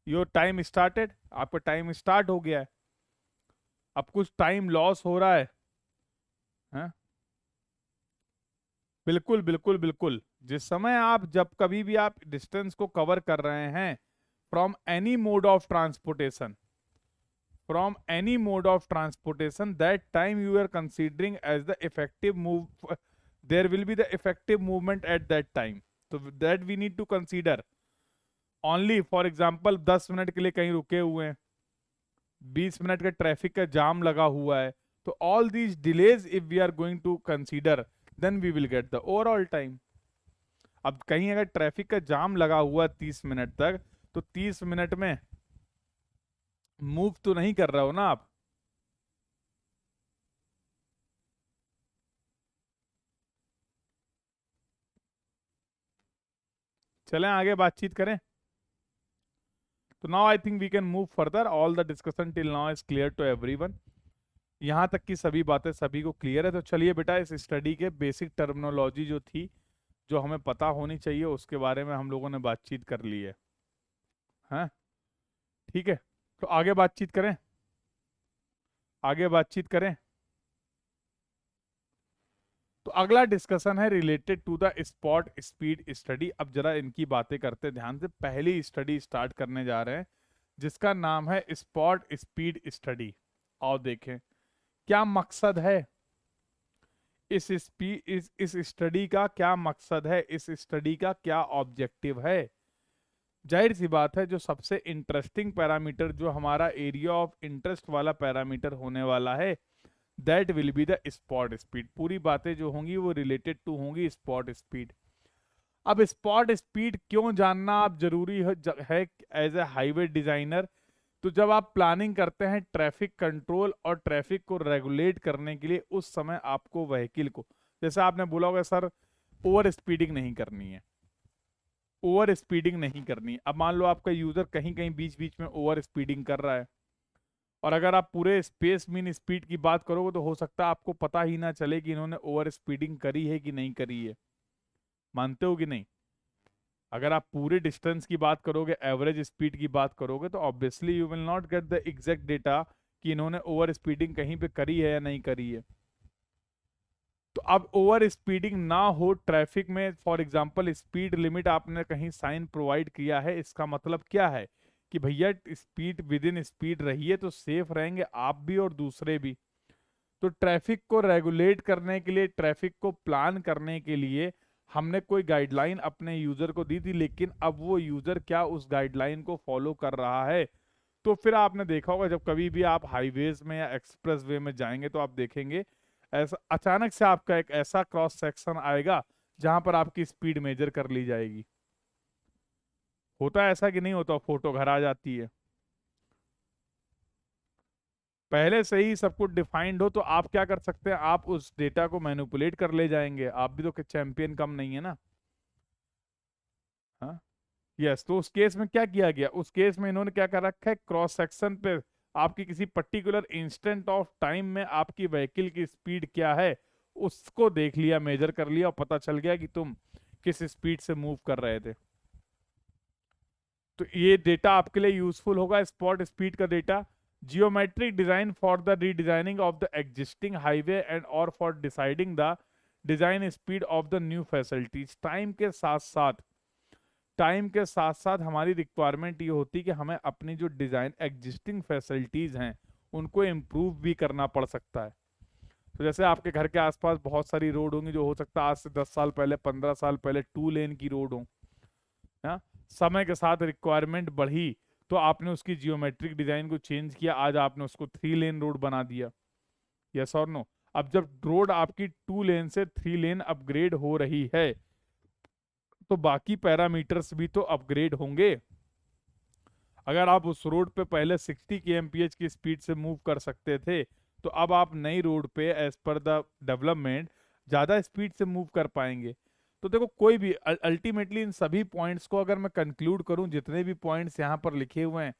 योर टाइम स्टार्टेड, आपका टाइम स्टार्ट हो गया है। अब कुछ टाइम लॉस हो रहा है? बिल्कुल बिल्कुल बिल्कुल। जिस समय आप, जब कभी भी आप डिस्टेंस को कवर कर रहे हैं from any mode of transportation, from any mode of transportation, that time you are considering as the effective move, there will be the effective movement at that time. So that we need to consider only. For example 10 minute के लिए कहीं रुके हुए हैं, 20 मिनट का ट्रैफिक का जाम लगा हुआ है, तो all these delays if we are going to consider, then we will get the overall time. अब कहीं अगर ट्रैफिक का जाम लगा हुआ 30 मिनट तक, तो 30 मिनट में मूव तो नहीं कर रहे हो ना आप। चलें आगे बातचीत करें। तो now I think we can move further. All the discussion till now is clear to everyone. यहाँ तक की सभी बातें सभी को क्लियर है। तो चलिए बेटा, इस स्टडी के बेसिक टर्मिनोलॉजी जो थी, जो हमें पता होनी चाहिए, उसके बारे में हम लोगों ने बातचीत कर ली है। हाँ ठीक है, तो आगे बातचीत करें, आगे बातचीत करें। तो अगला डिस्कशन है related to the spot speed study. अब जरा इनकी बातें करते ध्यान से। पहली स्टडी स्टार्ट करने जा रहे हैं जिसका नाम है स्पॉट स्पीड स्टडी। और देखें क्या मकसद है इस स्टडी का, क्या मकसद है इस स्टडी का, क्या ऑब्जेक्टिव है। जाहिर सी बात है, जो सबसे इंटरेस्टिंग पैरामीटर, जो हमारा एरिया ऑफ इंटरेस्ट वाला पैरामीटर होने वाला है, that will be the spot speed. पूरी बातें जो होंगी वो रिलेटेड टू होंगी स्पॉट स्पीड। अब स्पॉट स्पीड क्यों जानना आप जरूरी है एज ए हाईवे डिजाइनर। तो जब आप प्लानिंग करते हैं ट्रैफिक कंट्रोल और ट्रैफिक को रेगुलेट करने के लिए, उस समय आपको व्हीकल को, जैसे आपने बोला होगा सर ओवर स्पीडिंग नहीं करनी है, ओवर स्पीडिंग नहीं करनी है। अब मान लो आपका यूजर कहीं कहीं बीच बीच में ओवर स्पीडिंग कर रहा है, और अगर आप पूरे स्पेस मीन स्पीड की बात करोगे तो हो सकता है आपको पता ही ना चले कि इन्होंने ओवर स्पीडिंग करी है कि नहीं करी है। मानते हो कि नहीं? अगर आप पूरे डिस्टेंस की बात करोगे, एवरेज स्पीड की बात करोगे, तो obviously you will not get the exact data कि इन्होंने ओवर स्पीडिंग कहीं पे करी है या नहीं करी है। तो अब ओवर स्पीडिंग ना हो ट्रैफिक में, फॉर एग्जांपल स्पीड लिमिट आपने कहीं साइन प्रोवाइड किया है, इसका मतलब क्या है कि भैया स्पीड विद इन स्पीड रहिए तो सेफ रहेंगे आप भी और दूसरे भी। तो ट्रैफिक को रेगुलेट करने के लिए, ट्रैफिक को प्लान करने के लिए हमने कोई गाइडलाइन अपने यूजर को दी थी, लेकिन अब वो यूजर क्या उस गाइडलाइन को फॉलो कर रहा है। तो फिर आपने देखा होगा जब कभी भी आप हाईवेज में या एक्सप्रेस वे में जाएंगे तो आप देखेंगे ऐसा अचानक से आपका एक ऐसा क्रॉस सेक्शन आएगा जहां पर आपकी स्पीड मेजर कर ली जाएगी। होता है ऐसा कि नहीं होता? फोटो घर आ जाती है, पहले से ही सब कुछ डिफाइंड हो, तो आप क्या कर सकते हैं, आप उस डेटा को मैनिपुलेट कर ले जाएंगे। आप भी तो चैंपियन कम नहीं है ना। हाँ यस। तो उस केस में क्या किया गया, उस केस में इन्होंने क्या कर रखा है, क्रॉस सेक्शन पे आपकी किसी पर्टिकुलर इंस्टेंट ऑफ टाइम में आपकी व्हीकल की स्पीड क्या है उसको देख लिया, मेजर कर लिया और पता चल गया कि तुम किस स्पीड से मूव कर रहे थे। तो ये डेटा आपके लिए यूजफुल होगा, स्पॉट स्पीड का data. Geometric design for the redesigning of the existing highway and और for deciding the design speed of the new facilities. Time के साथ साथ हमारी रिक्वायरमेंट ये होती है कि हमें अपनी जो डिजाइन एग्जिस्टिंग फैसिलिटीज हैं उनको इम्प्रूव भी करना पड़ सकता है। तो जैसे आपके घर के आसपास बहुत सारी रोड होंगी, जो हो सकता है आज से 10 साल पहले, 15 साल पहले 2 लेन की रोड हो। हाँ, समय के साथ रिक्वायरमेंट बढ़ी तो आपने उसकी जियोमेट्रिक डिजाइन को चेंज किया, आज आपने उसको 3 लेन रोड बना दिया। यस और नो? अब जब रोड आपकी 2 लेन से 3 लेन अपग्रेड हो रही है तो बाकी पैरामीटर्स भी तो अपग्रेड होंगे। अगर आप उस रोड पे पहले 60 kmph की स्पीड से मूव कर सकते थे, तो अब आप नई रोड पे एज पर द डेवलपमेंट ज़्यादा स्पीड से मूव कर पाएंगे। तो देखो कोई भी अल्टीमेटली इन सभी पॉइंट्स को अगर मैं कंक्लूड करूं, जितने भी पॉइंट्स यहाँ पर लिखे हुए हैं,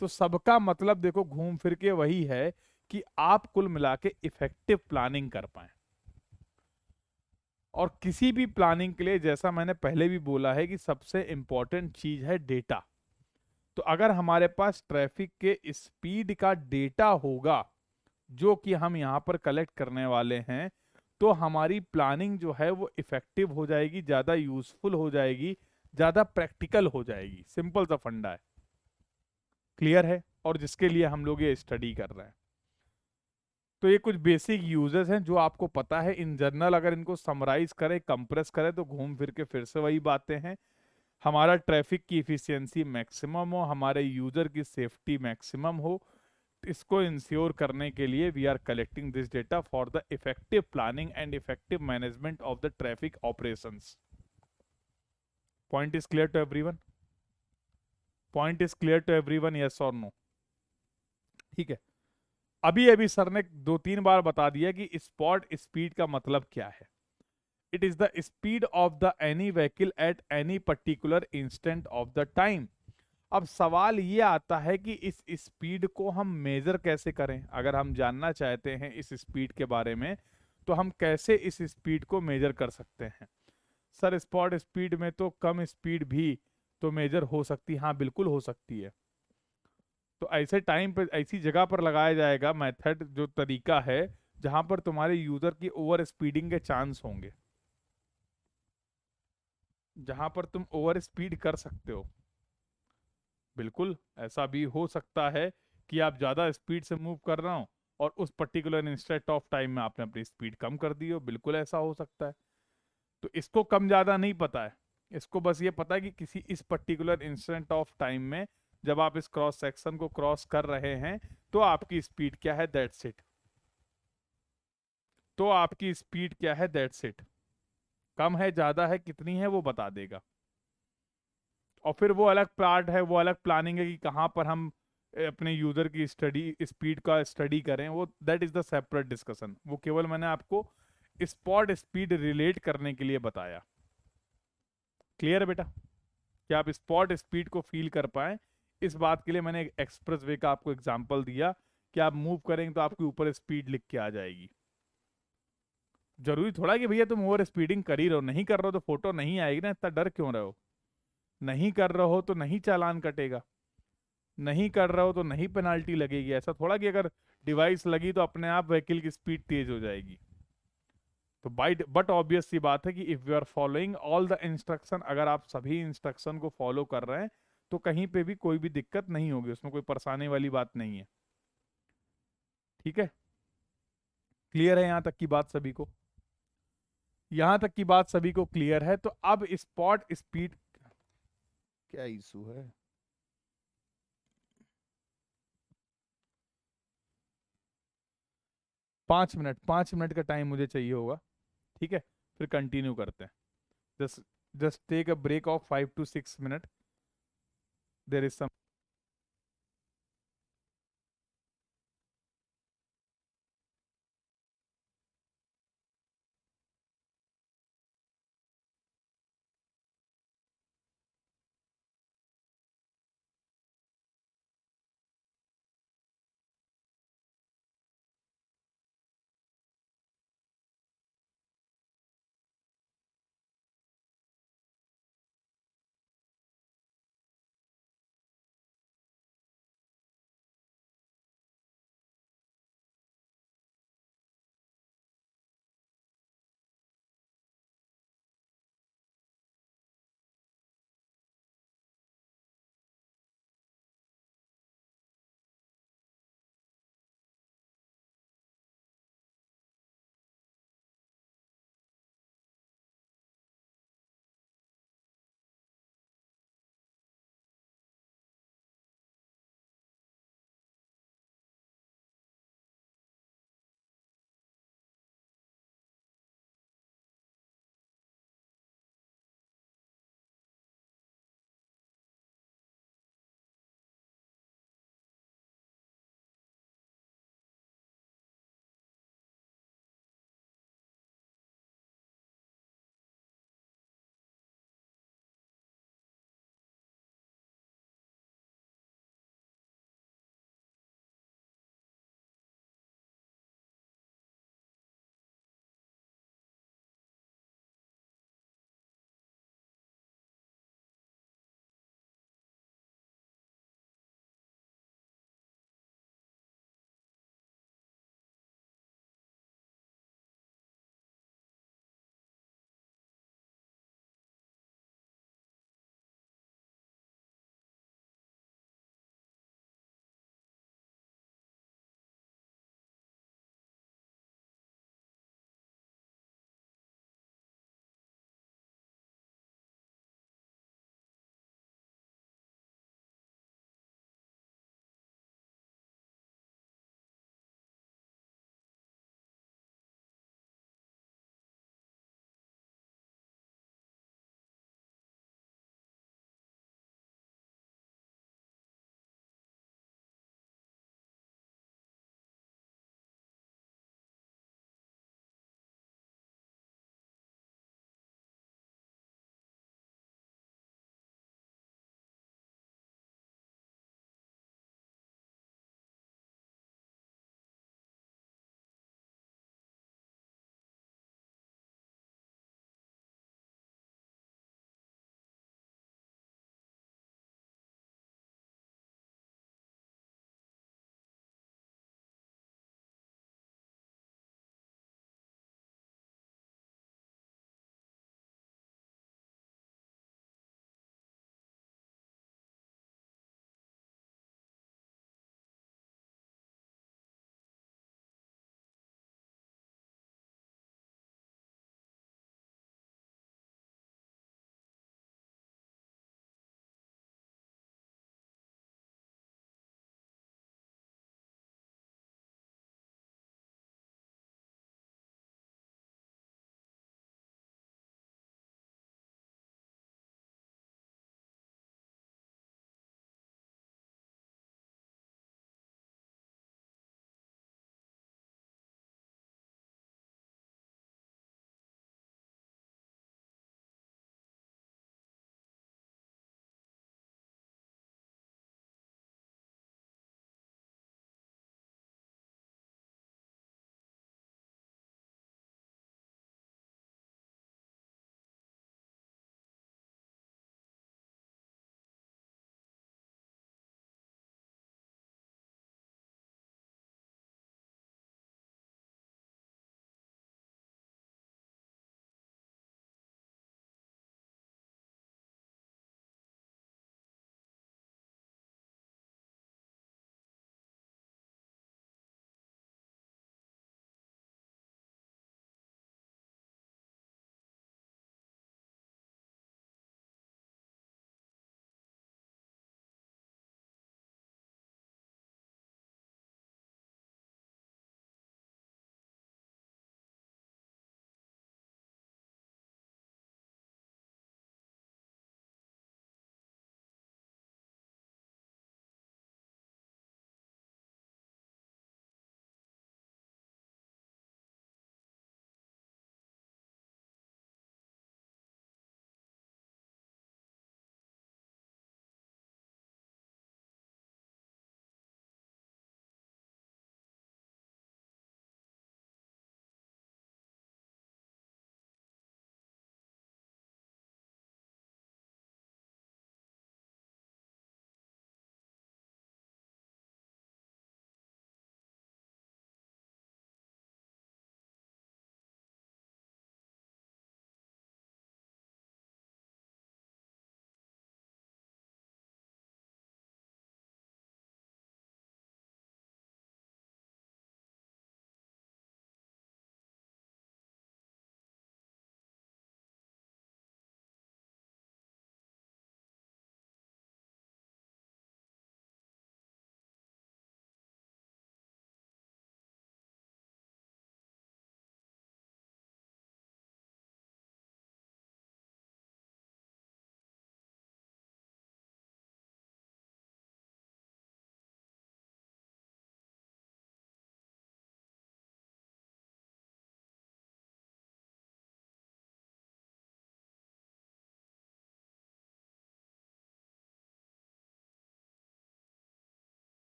तो सबका मतलब देखो घूम फिर के वही है कि आप कुल मिला के इफेक्टिव प्लानिंग कर पाए। और किसी भी प्लानिंग के लिए, जैसा मैंने पहले भी बोला है, कि सबसे इंपॉर्टेंट चीज है डेटा। तो अगर हमारे पास ट्रैफिक के स्पीड का डेटा होगा जो कि हम यहाँ पर कलेक्ट करने वाले हैं, तो हमारी प्लानिंग जो है वो इफेक्टिव हो जाएगी, ज़्यादा यूजफुल हो जाएगी, ज़्यादा प्रैक्टिकल हो जाएगी। सिंपल सा फंडा है। क्लियर है? और जिसके लिए हम लोग ये स्टडी कर रहे हैं। तो ये कुछ बेसिक यूजेस हैं जो आपको पता है। इन जनरल अगर इनको समराइज करें, कंप्रेस करें, तो घूम फिर के फिर से वही बातें हैं। हमारा ट्रैफिक की इफिशियंसी मैक्सिमम हो, हमारे यूजर की सेफ्टी मैक्सिमम हो, इसको इंश्योर करने के लिए we are collecting this data for the effective planning and effective management of the traffic operations. Point is clear to everyone? Point is clear to everyone, yes और नो? ठीक है। अभी अभी सर ने 2-3 बार बता दिया कि स्पॉट स्पीड का मतलब क्या है। It is the speed of the any vehicle at any particular instant of the time. अब सवाल ये आता है कि इस स्पीड को हम मेजर कैसे करें। अगर हम जानना चाहते हैं इस स्पीड के बारे में, तो हम कैसे इस स्पीड को मेजर कर सकते हैं? सर स्पॉट स्पीड में तो कम स्पीड भी तो मेजर हो सकती, हाँ बिल्कुल हो सकती है। तो ऐसे टाइम पे ऐसी जगह पर लगाया जाएगा मेथड, जो तरीका है जहां पर तुम्हारे यूजर की ओवर स्पीडिंग के चांस होंगे, जहां पर तुम ओवर स्पीड कर सकते हो। बिल्कुल ऐसा भी हो सकता है कि आप ज़्यादा स्पीड से मूव कर रहे हो और उस पर्टिकुलर इंस्टेंट ऑफ टाइम में आपने अपनी स्पीड कम कर दी हो। बिल्कुल ऐसा हो सकता है। तो इसको कम ज़्यादा नहीं पता है। इसको बस ये पता है कि किसी इस पर्टिकुलर इंस्टेंट ऑफ टाइम में जब आप इस क्रॉस सेक्शन को क्रॉस कर रहे हैं तो आपकी स्पीड क्या है, दैट्स इट। तो आपकी स्पीड क्या है, दैट्स इट। कम है, ज़्यादा है, कितनी है, वो बता देगा। और फिर वो अलग पार्ट है, वो अलग प्लानिंग है कि कहाँ पर हम अपने यूजर की स्टडी स्पीड का स्टडी करें। वो that is the separate discussion. वो केवल मैंने आपको स्पॉट स्पीड रिलेट करने के लिए बताया। क्लियर है बेटा? कि आप स्पॉट स्पीड को फील कर पाए, इस बात के लिए मैंने एक एक्सप्रेस वे का आपको एग्जाम्पल दिया कि आप मूव करेंगे तो आपके ऊपर स्पीड लिख के आ जाएगी। जरूरी थोड़ा कि भैया तुम ओवर स्पीडिंग कर ही रहो, नहीं कर रहे हो तो फोटो नहीं आएगी ना, इतना डर क्यों रहे हो? नहीं कर रहे हो तो नहीं चालान कटेगा, नहीं कर रहे हो तो नहीं पेनाल्टी लगेगी। ऐसा थोड़ा कि अगर डिवाइस लगी तो अपने आप व्हीकल की स्पीड तेज हो जाएगी। तो बाइट बट ऑब्वियस सी बात है कि if you are following all the instruction, अगर आप सभी इंस्ट्रक्शन को फॉलो कर रहे हैं तो कहीं पे भी कोई भी दिक्कत नहीं होगी, उसमें कोई परेशानी वाली बात नहीं है। ठीक है? क्लियर है यहां तक की बात सभी को? यहां तक की बात सभी को क्लियर है? तो अब स्पॉट स्पीड, क्या इशू है? 5 मिनट, 5 मिनट का टाइम मुझे चाहिए होगा। ठीक है, फिर कंटिन्यू करते हैं। Just just take a break of 5 to 6 minute. There is some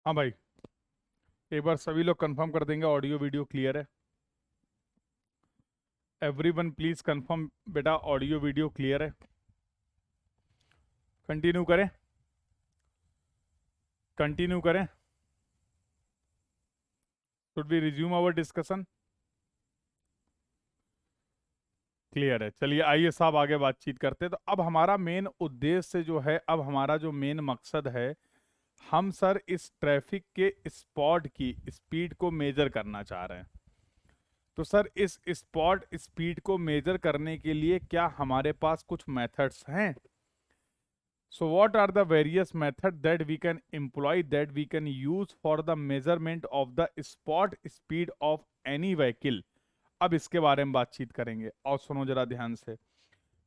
हाँ भाई, एक बार सभी लोग कंफर्म कर देंगे ऑडियो वीडियो क्लियर है। एवरीवन प्लीज कंफर्म बेटा, ऑडियो वीडियो क्लियर है। कंटिन्यू करें, कंटिन्यू करें। Should we resume our discussion? Clear है, चलिए आइए साहब आगे बातचीत करते हैं। तो अब हमारा मेन उद्देश्य जो है, अब हमारा जो मेन मकसद है, हम सर इस ट्रैफिक के स्पॉट की स्पीड को मेजर करना चाह रहे हैं। तो सर इस स्पॉट स्पीड को मेजर करने के लिए क्या हमारे पास कुछ मेथड्स हैं? So what are the various methods that we can employ, that we can use for the measurement of the spot speed of any vehicle? अब इसके बारे में बातचीत करेंगे और सुनो जरा ध्यान से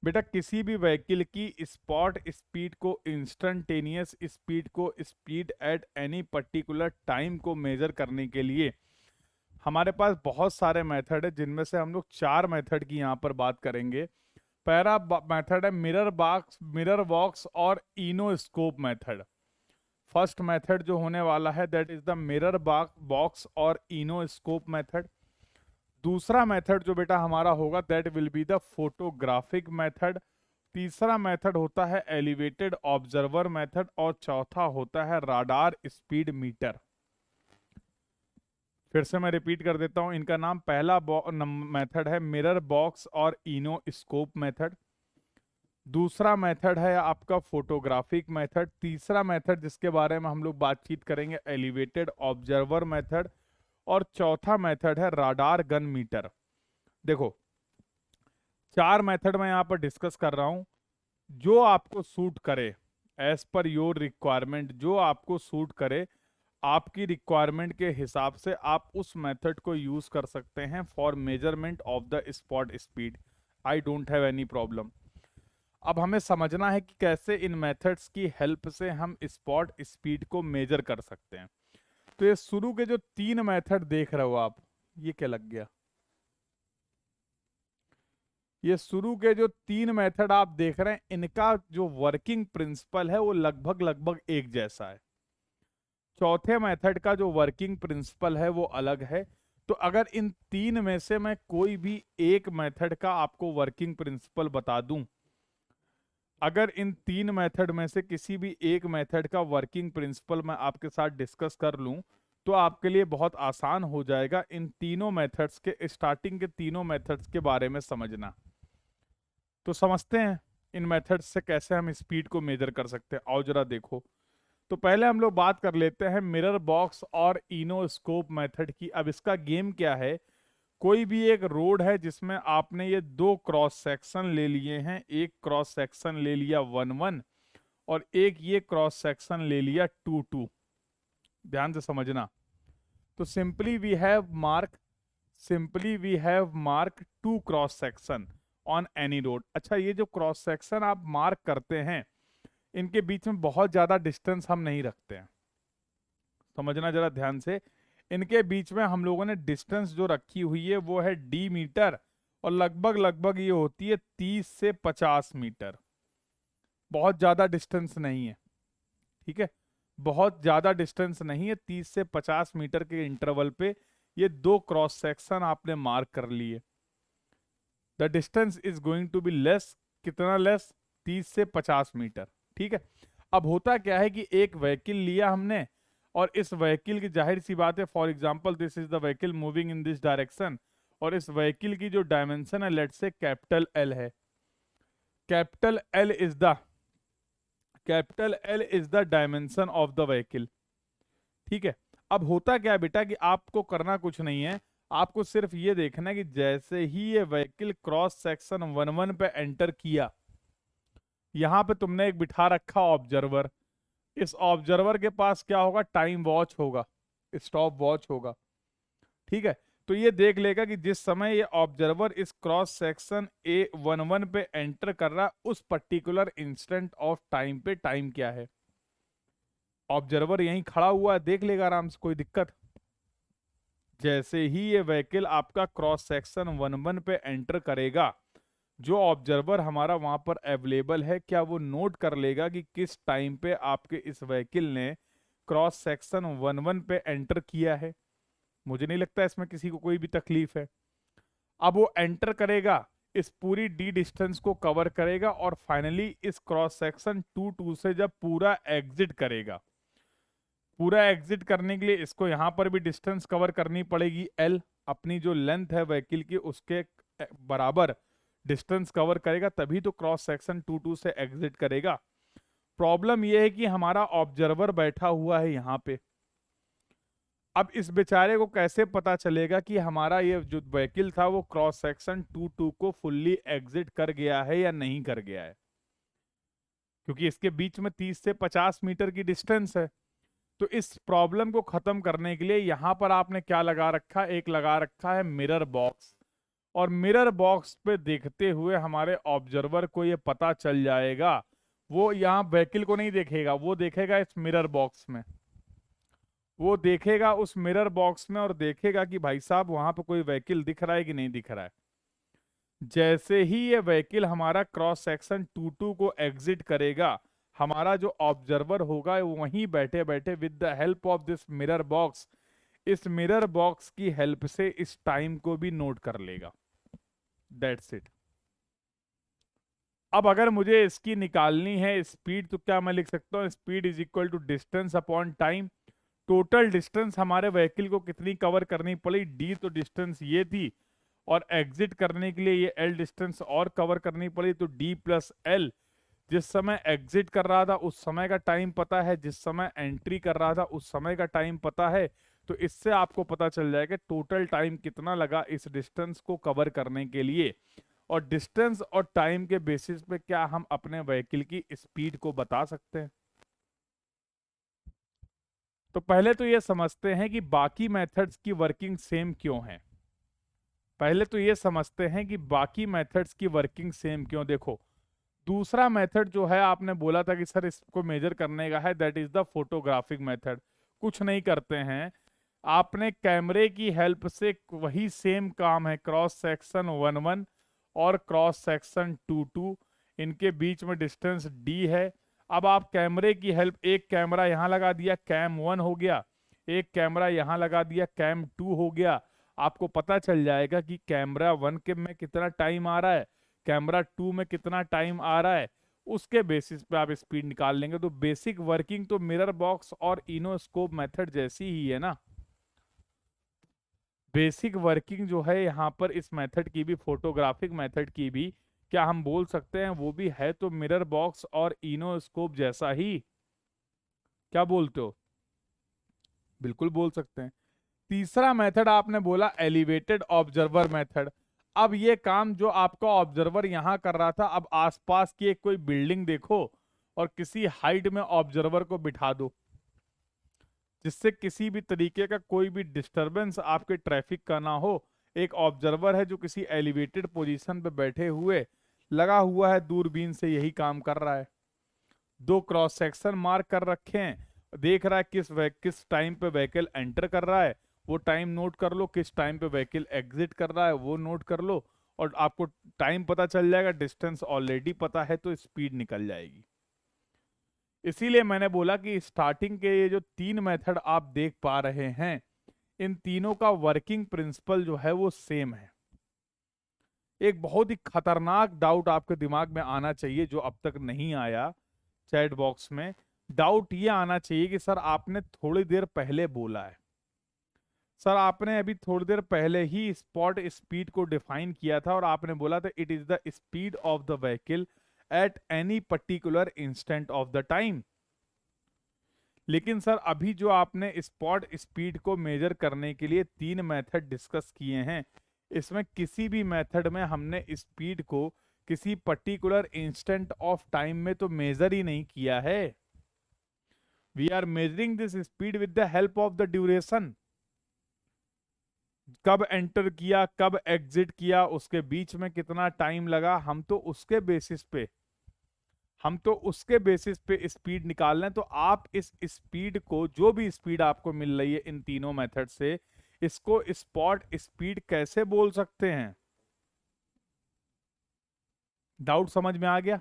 बेटा। किसी भी व्हीकल की स्पॉट स्पीड को, इंस्टेंटेनियस स्पीड को, speed at any particular time को मेजर करने के लिए हमारे पास बहुत सारे मेथड है, जिनमें से हम लोग 4 मेथड की यहाँ पर बात करेंगे। पहला मेथड है मिरर बॉक्स और इनोस्कोप मेथड। फर्स्ट मेथड जो होने वाला है that is the mirror box और इनोस्कोप मेथड। दूसरा मेथड जो बेटा हमारा होगा that will be the photographic method. तीसरा मेथड होता है एलिवेटेड ऑब्जर्वर मेथड और चौथा होता है राडार स्पीड मीटर। फिर से मैं रिपीट कर देता हूं इनका नाम। पहला मेथड है मिरर बॉक्स और इनोस्कोप मेथड। दूसरा मेथड है आपका फोटोग्राफिक मेथड। तीसरा मेथड जिसके बारे में हम लोग बातचीत करेंगे एलिवेटेड ऑब्जर्वर मेथड। और चौथा मेथड है राडार गन मीटर। देखो 4 मेथड मैं यहां पर डिस्कस कर रहा हूं, जो आपको सूट करे एज पर योर रिक्वायरमेंट, जो आपको सूट करे आपकी रिक्वायरमेंट के हिसाब से आप उस मेथड को यूज कर सकते हैं for measurement of the spot speed. I don't have any problem. अब हमें समझना है कि कैसे इन मेथड्स की हेल्प से हम स्पॉट स्पीड को मेजर कर सकते हैं। तो ये शुरू के जो 3 मेथड देख रहे हो आप, ये क्या लग गया? ये शुरू के जो 3 मेथड आप देख रहे हैं, इनका जो वर्किंग प्रिंसिपल है वो लगभग लगभग एक जैसा है। चौथे मेथड का जो वर्किंग प्रिंसिपल है वो अलग है। तो अगर इन 3 में से मैं कोई भी एक मेथड का आपको वर्किंग प्रिंसिपल बता दूं, अगर इन 3 मेथड में से किसी भी एक मेथड का वर्किंग प्रिंसिपल मैं आपके साथ डिस्कस कर लूं, तो आपके लिए बहुत आसान हो जाएगा इन तीनों मेथड्स के, स्टार्टिंग के तीनों मेथड्स के बारे में समझना। तो समझते हैं इन मेथड्स से कैसे हम स्पीड को मेजर कर सकते हैं। आओ जरा देखो। तो पहले हम लोग बात कर लेते हैं मिरर बॉक्स और इनोस्कोप मेथड की। अब इसका गेम क्या है, कोई भी एक रोड है जिसमें आपने ये 2 क्रॉस सेक्शन ले लिए हैं। एक क्रॉस सेक्शन ले लिया 1-1 और एक ये क्रॉस सेक्शन ले लिया 2-2। ध्यान से समझना। तो simply we have mark 2 cross section on any road. अच्छा, ये जो क्रॉस सेक्शन आप मार्क करते हैं, इनके बीच में बहुत ज्यादा डिस्टेंस हम नहीं रखते हैं। समझना जरा ध्यान से। इनके बीच में हम लोगों ने डिस्टेंस जो रखी हुई है वो है डी मीटर, और लगभग लगभग ये होती है 30 से 50 मीटर। बहुत ज्यादा डिस्टेंस नहीं है, ठीक है, बहुत ज्यादा डिस्टेंस नहीं है। 30 से 50 मीटर के इंटरवल पे ये 2 क्रॉस सेक्शन आपने मार्क कर लिए। The distance is going to be less. कितना लेस? 30 से 50 मीटर, ठीक है। अब होता क्या है कि एक व्हीकल लिया हमने, और इस व्हीकल की जाहिर सी बात है, for example this is the vehicle moving in this direction, और इस व्हीकल की जो डायमेंशन है लेट्स से कैपिटल एल है। Capital L is the dimension of the vehicle, ठीक है। अब होता क्या है बेटा कि आपको करना कुछ नहीं है, आपको सिर्फ ये देखना है कि जैसे ही ये व्हीकल क्रॉस सेक्शन 1-1 पे एंटर किया, यहां पे तुमने एक बिठा रखा ऑब्जर्वर। इस ऑब्जर्वर के पास क्या होगा? टाइम वॉच होगा, स्टॉप वॉच होगा, ठीक है। तो ये देख लेगा कि जिस समय ये ऑब्जर्वर इस क्रॉस सेक्शन A11 पे एंटर कर रहा है, उस पर्टिकुलर इंस्टेंट ऑफ टाइम पे टाइम क्या है। ऑब्जर्वर यहीं खड़ा हुआ है, देख लेगा आराम से, कोई दिक्कत। जैसे ही ये व्हीकल आपका क्रॉस सेक्शन 1-1 पे एंटर करेगा, जो ऑब्जर्वर हमारा वहां पर अवेलेबल है, क्या वो नोट कर लेगा कि किस टाइम पे आपके इस व्हीकल ने क्रॉस सेक्शन 1-1 पे एंटर किया है, मुझे नहीं लगता इसमें किसी को कोई भी तकलीफ है। अब वो एंटर करेगा, इस पूरी डी डिस्टेंस को कवर करेगा और फाइनली इस क्रॉस सेक्शन 2-2 से जब पूरा एग्जिट करेगा, पूरा एग्जिट करने के लिए इसको यहां पर भी डिस्टेंस कवर करनी पड़ेगी एल, अपनी जो लेंथ है व्हीकल की उसके बराबर डिस्टेंस कवर करेगा, तभी तो क्रॉस सेक्शन 2-2 से एग्जिट करेगा। प्रॉब्लम यह है कि हमारा ऑब्जर्वर बैठा हुआ है यहाँ पे। अब इस बेचारे को कैसे पता चलेगा कि हमारा ये जो व्हीकल था वो क्रॉस सेक्शन 2-2 को फुल्ली एग्जिट कर गया है या नहीं कर गया है, क्योंकि इसके बीच में 30 से 50 मीटर की डिस्टेंस है। तो इस प्रॉब्लम को खत्म करने के लिए यहां पर आपने क्या लगा रखा है, एक लगा रखा है मिरर बॉक्स, और मिरर बॉक्स पे देखते हुए हमारे ऑब्जर्वर को ये पता चल जाएगा, वो यहाँ व्हीकल को नहीं देखेगा, वो देखेगा इस मिरर बॉक्स में, वो देखेगा उस मिरर बॉक्स में और देखेगा कि भाई साहब वहां पे कोई व्हीकल दिख रहा है कि नहीं दिख रहा है। जैसे ही ये व्हीकल हमारा क्रॉस सेक्शन 2-2 को एग्जिट करेगा, हमारा जो ऑब्जर्वर होगा वो वहीं बैठे बैठे with the help of this mirror box, इस मिरर बॉक्स की हेल्प से इस टाइम को भी नोट कर लेगा। That's it. अब अगर मुझे इसकी निकालनी है स्पीड, तो क्या मैं लिख सकता हूँ, speed is equal to distance upon time. Total distance हमारे व्हीकल को कितनी कवर करनी पड़ी, डी तो डिस्टेंस ये थी, और एग्जिट करने के लिए ये एल डिस्टेंस और कवर करनी पड़ी, तो डी प्लस एल। जिस समय एग्जिट कर रहा था उस समय का टाइम पता है, जिस समय एंट्री कर रहा था उस समय का टाइम पता है, तो इससे आपको पता चल जाएगा टोटल टाइम कितना लगा इस डिस्टेंस को कवर करने के लिए। और डिस्टेंस और टाइम के बेसिस पे क्या हम अपने व्हीकल की स्पीड को बता सकते हैं। तो पहले तो ये समझते हैं कि बाकी मेथड्स की वर्किंग सेम क्यों है। पहले तो ये समझते हैं कि बाकी मेथड्स की वर्किंग सेम क्यों। देखो, दूसरा मेथड जो है आपने बोला था कि सर इसको मेजर करने का है, that is the photographic method. कुछ नहीं करते हैं, आपने कैमरे की हेल्प से वही सेम काम है, क्रॉस सेक्शन 1-1 और क्रॉस सेक्शन 2-2, इनके बीच में डिस्टेंस डी है। अब आप कैमरे की हेल्प, एक कैमरा यहाँ लगा दिया कैम 1 हो गया, एक कैमरा यहाँ लगा दिया कैम 2 हो गया, आपको पता चल जाएगा कि कैमरा 1 के में कितना टाइम आ रहा है, कैमरा 2 में कितना टाइम आ रहा है, उसके बेसिस पे आप स्पीड निकाल लेंगे। तो बेसिक वर्किंग तो मिरर बॉक्स और इनोस्कोप मेथड जैसी ही है ना। बेसिक वर्किंग जो है यहाँ पर इस मेथड की भी, फोटोग्राफिक मेथड की भी, क्या हम बोल सकते हैं वो भी है तो मिरर बॉक्स और इनोस्कोप जैसा ही। क्या बोलते हो? बिल्कुल बोल सकते हैं। तीसरा मेथड आपने बोला एलिवेटेड ऑब्जर्वर मेथड। अब ये काम जो आपका ऑब्जर्वर यहां कर रहा था, अब आसपास की एक कोई बिल्डिंग देखो और किसी हाइट में ऑब्जर्वर को बिठा दो, जिससे किसी भी तरीके का कोई भी डिस्टरबेंस आपके ट्रैफिक का ना हो। एक ऑब्जर्वर है जो किसी एलिवेटेड पोजीशन पे बैठे हुए लगा हुआ है, दूरबीन से यही काम कर रहा है। दो क्रॉस सेक्शन मार्क कर रखे हैं, देख रहा है किस टाइम पे व्हीकल एंटर कर रहा है, वो टाइम नोट कर लो, किस टाइम पे व्हीकल एग्जिट कर रहा है वो नोट कर लो, और आपको टाइम पता चल जाएगा, डिस्टेंस ऑलरेडी पता है तो स्पीड निकल जाएगी। इसीलिए मैंने बोला कि स्टार्टिंग के ये जो 3 मेथड आप देख पा रहे हैं, इन तीनों का वर्किंग प्रिंसिपल जो है वो सेम है। एक बहुत ही खतरनाक डाउट आपके दिमाग में आना चाहिए जो अब तक नहीं आया चैट बॉक्स में। डाउट ये आना चाहिए कि सर आपने थोड़ी देर पहले बोला है, सर आपने अभी थोड़ी देर पहले ही स्पॉट स्पीड को डिफाइन किया था और आपने बोला था it is the speed of the vehicle at any particular instant of the time. लेकिन सर अभी जो आपने स्पॉट स्पीड को मेजर करने के लिए 3 मेथड डिस्कस किए हैं, इसमें किसी भी मेथड में हमने स्पीड को किसी पर्टिकुलर इंस्टेंट ऑफ टाइम में तो मेजर ही नहीं किया है। We are measuring this speed with the help of the duration. कब एंटर किया, कब एग्जिट किया, उसके बीच में कितना टाइम लगा, हम तो उसके बेसिस पे स्पीड निकाल रहे हैं। तो आप इस स्पीड को, जो भी स्पीड आपको मिल रही है इन तीनों मेथड से, इसको स्पॉट स्पीड कैसे बोल सकते हैं? डाउट समझ में आ गया?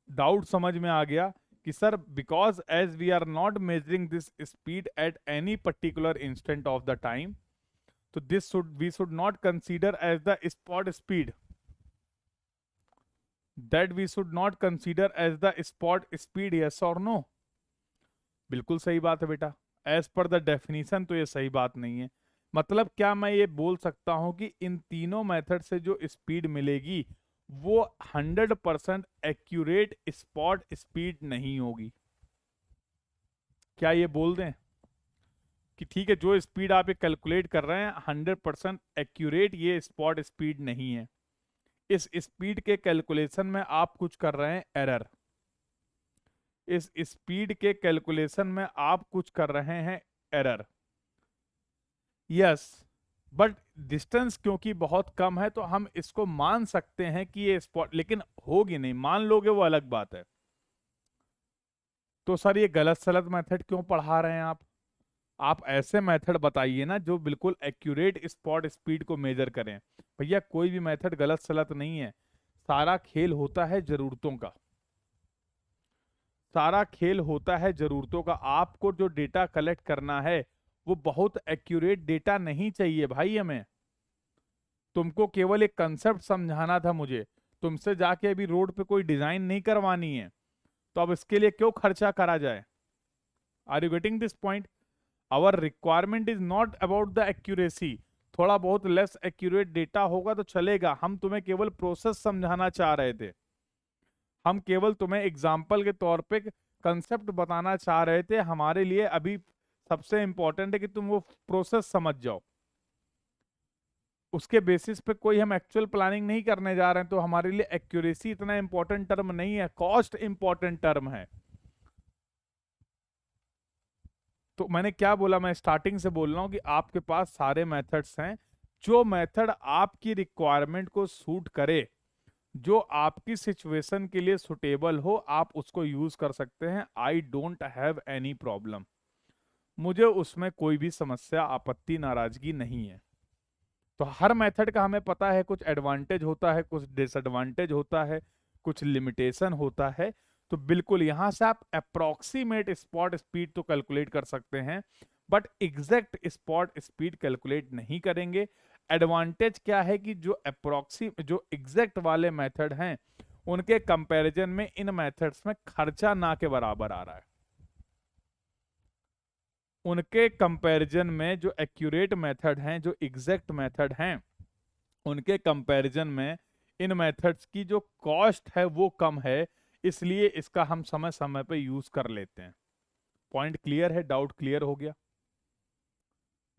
डाउट समझ में आ गया कि sir because as we are not measuring this speed at any particular instant of the time, तो this should we should not consider as the spot speed, that we should not consider as the spot speed, yes और नो? बिल्कुल सही बात है बेटा, एज पर द डेफिनेशन तो ये सही बात नहीं है। मतलब क्या मैं ये बोल सकता हूं कि इन तीनों मेथड से जो स्पीड मिलेगी वो 100% एक्यूरेट स्पॉट स्पीड नहीं होगी? क्या ये बोल दें कि ठीक है जो स्पीड आप ये कैलकुलेट कर रहे हैं 100% एक्यूरेट ये स्पॉट स्पीड नहीं है, इस स्पीड के कैलकुलेशन में आप कुछ कर रहे हैं एरर, इस स्पीड के कैलकुलेशन में आप कुछ कर रहे हैं एरर, यस, बट डिस्टेंस क्योंकि बहुत कम है तो हम इसको मान सकते हैं कि ये स्पॉट, लेकिन होगी नहीं, मान लोगे वो अलग बात है। तो सर ये गलत सलत मेथड क्यों पढ़ा रहे हैं आप ऐसे मेथड बताइए ना जो बिल्कुल एक्यूरेट स्पॉट स्पीड को मेजर करें। भैया कोई भी मेथड गलत सलत नहीं है, सारा खेल होता है जरूरतों का, सारा खेल होता है जरूरतों का। आपको जो डेटा कलेक्ट करना है वो बहुत एक्यूरेट डेटा नहीं चाहिए भाई हमें, तुमको केवल एक कंसेप्ट समझाना था मुझे, तुमसे जाके अभी रोड पे कोई डिजाइन नहीं करवानी है, तो अब इसके लिए क्यों खर्चा करा जाए? Are you getting this point? Our requirement is not about the accuracy, थोड़ा बहुत लेस एक्यूरेट डेटा होगा तो चलेगा, हम तुम्हें केवल प्रोसेस समझाना चाह रहे थे, हम केवल तुम्हें एग्जाम्पल के तौर पे कंसेप्ट बताना चाह रहे थे। हमारे लिए अभी सबसे इंपॉर्टेंट है कि तुम वो प्रोसेस समझ जाओ, उसके बेसिस पे कोई हम एक्चुअल प्लानिंग नहीं करने जा रहे हैं, तो हमारे लिए एक्यूरेसी इतना इंपॉर्टेंट टर्म नहीं है, कॉस्ट इंपॉर्टेंट टर्म है। तो मैंने क्या बोला, मैं स्टार्टिंग से बोल रहा हूं कि आपके पास सारे मेथड्स हैं, जो मेथड आपकी रिक्वायरमेंट को सूट करे, जो आपकी सिचुएशन के लिए सुटेबल हो, आप उसको यूज कर सकते हैं। I don't have any problem, मुझे उसमें कोई भी समस्या आपत्ति नाराजगी नहीं है। तो हर मेथड का हमें पता है, कुछ एडवांटेज होता है, कुछ डिसएडवांटेज होता है, कुछ लिमिटेशन होता है। तो बिल्कुल यहां से आप अप्रोक्सीमेट स्पॉट स्पीड तो कैलकुलेट कर सकते हैं, but exact spot speed calculate नहीं करेंगे। एडवांटेज क्या है कि जो एग्जैक्ट वाले मेथड हैं उनके कंपैरिजन में इन मेथड्स में खर्चा ना के बराबर आ रहा है, उनके कंपैरिजन में जो एक्यूरेट मेथड हैं, जो एग्जैक्ट मेथड हैं, उनके कंपैरिजन में इन मेथड्स की जो कॉस्ट है वो कम है, इसलिए इसका हम समय समय पे यूज कर लेते हैं। पॉइंट क्लियर है? डाउट क्लियर हो गया?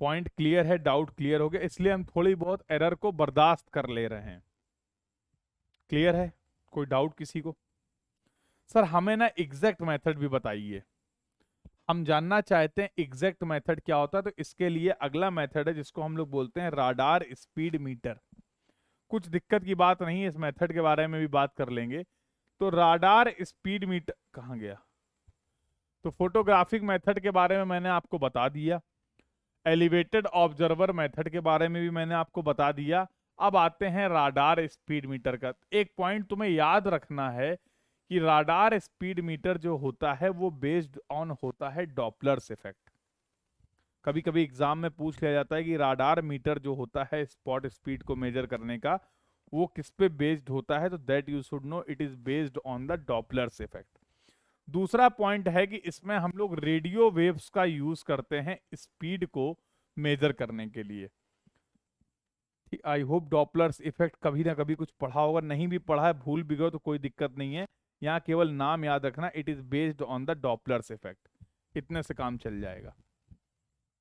पॉइंट क्लियर है, डाउट क्लियर हो गया, इसलिए हम थोड़ी बहुत एरर को बर्दाश्त कर ले रहे हैं। क्लियर है? कोई डाउट किसी को? सर हमें ना एग्जैक्ट मेथड भी बताइए, हम जानना चाहते हैं एग्जैक्ट मेथड क्या होता है। तो इसके लिए अगला मेथड है जिसको हम लोग बोलते हैं राडार स्पीड मीटर। कुछ दिक्कत की बात नहीं है, इस मेथड के बारे में भी बात कर लेंगे। तो राडार स्पीड मीटर कहाँ गया? तो फोटोग्राफिक मेथड के बारे में मैंने आपको बता दिया, एलिवेटेड ऑब्जर्वर मेथड के बारे में भी मैंने आपको बता दिया। अब आते हैं राडार स्पीड मीटर का। एक पॉइंट तुम्हें याद रखना है कि राडार स्पीड मीटर जो होता है वो बेस्ड ऑन होता है डॉपलर्स इफेक्ट। कभी कभी एग्जाम में पूछ लिया जाता है कि राडार मीटर जो होता है स्पॉट स्पीड को मेजर करने का, वो किस पे बेस्ड होता है, तो that you should know it is based on the Doppler's effect. दूसरा पॉइंट है कि इसमें हम लोग रेडियो वेव्स का यूज करते हैं स्पीड को मेजर करने के लिए। आई होप डॉपलर्स इफेक्ट कभी ना कभी कुछ पढ़ा होगा, नहीं भी पढ़ा है भूल भी गए तो कोई दिक्कत नहीं है, यहाँ केवल नाम याद रखना, it is based on the Doppler's effect, इतने से काम चल जाएगा।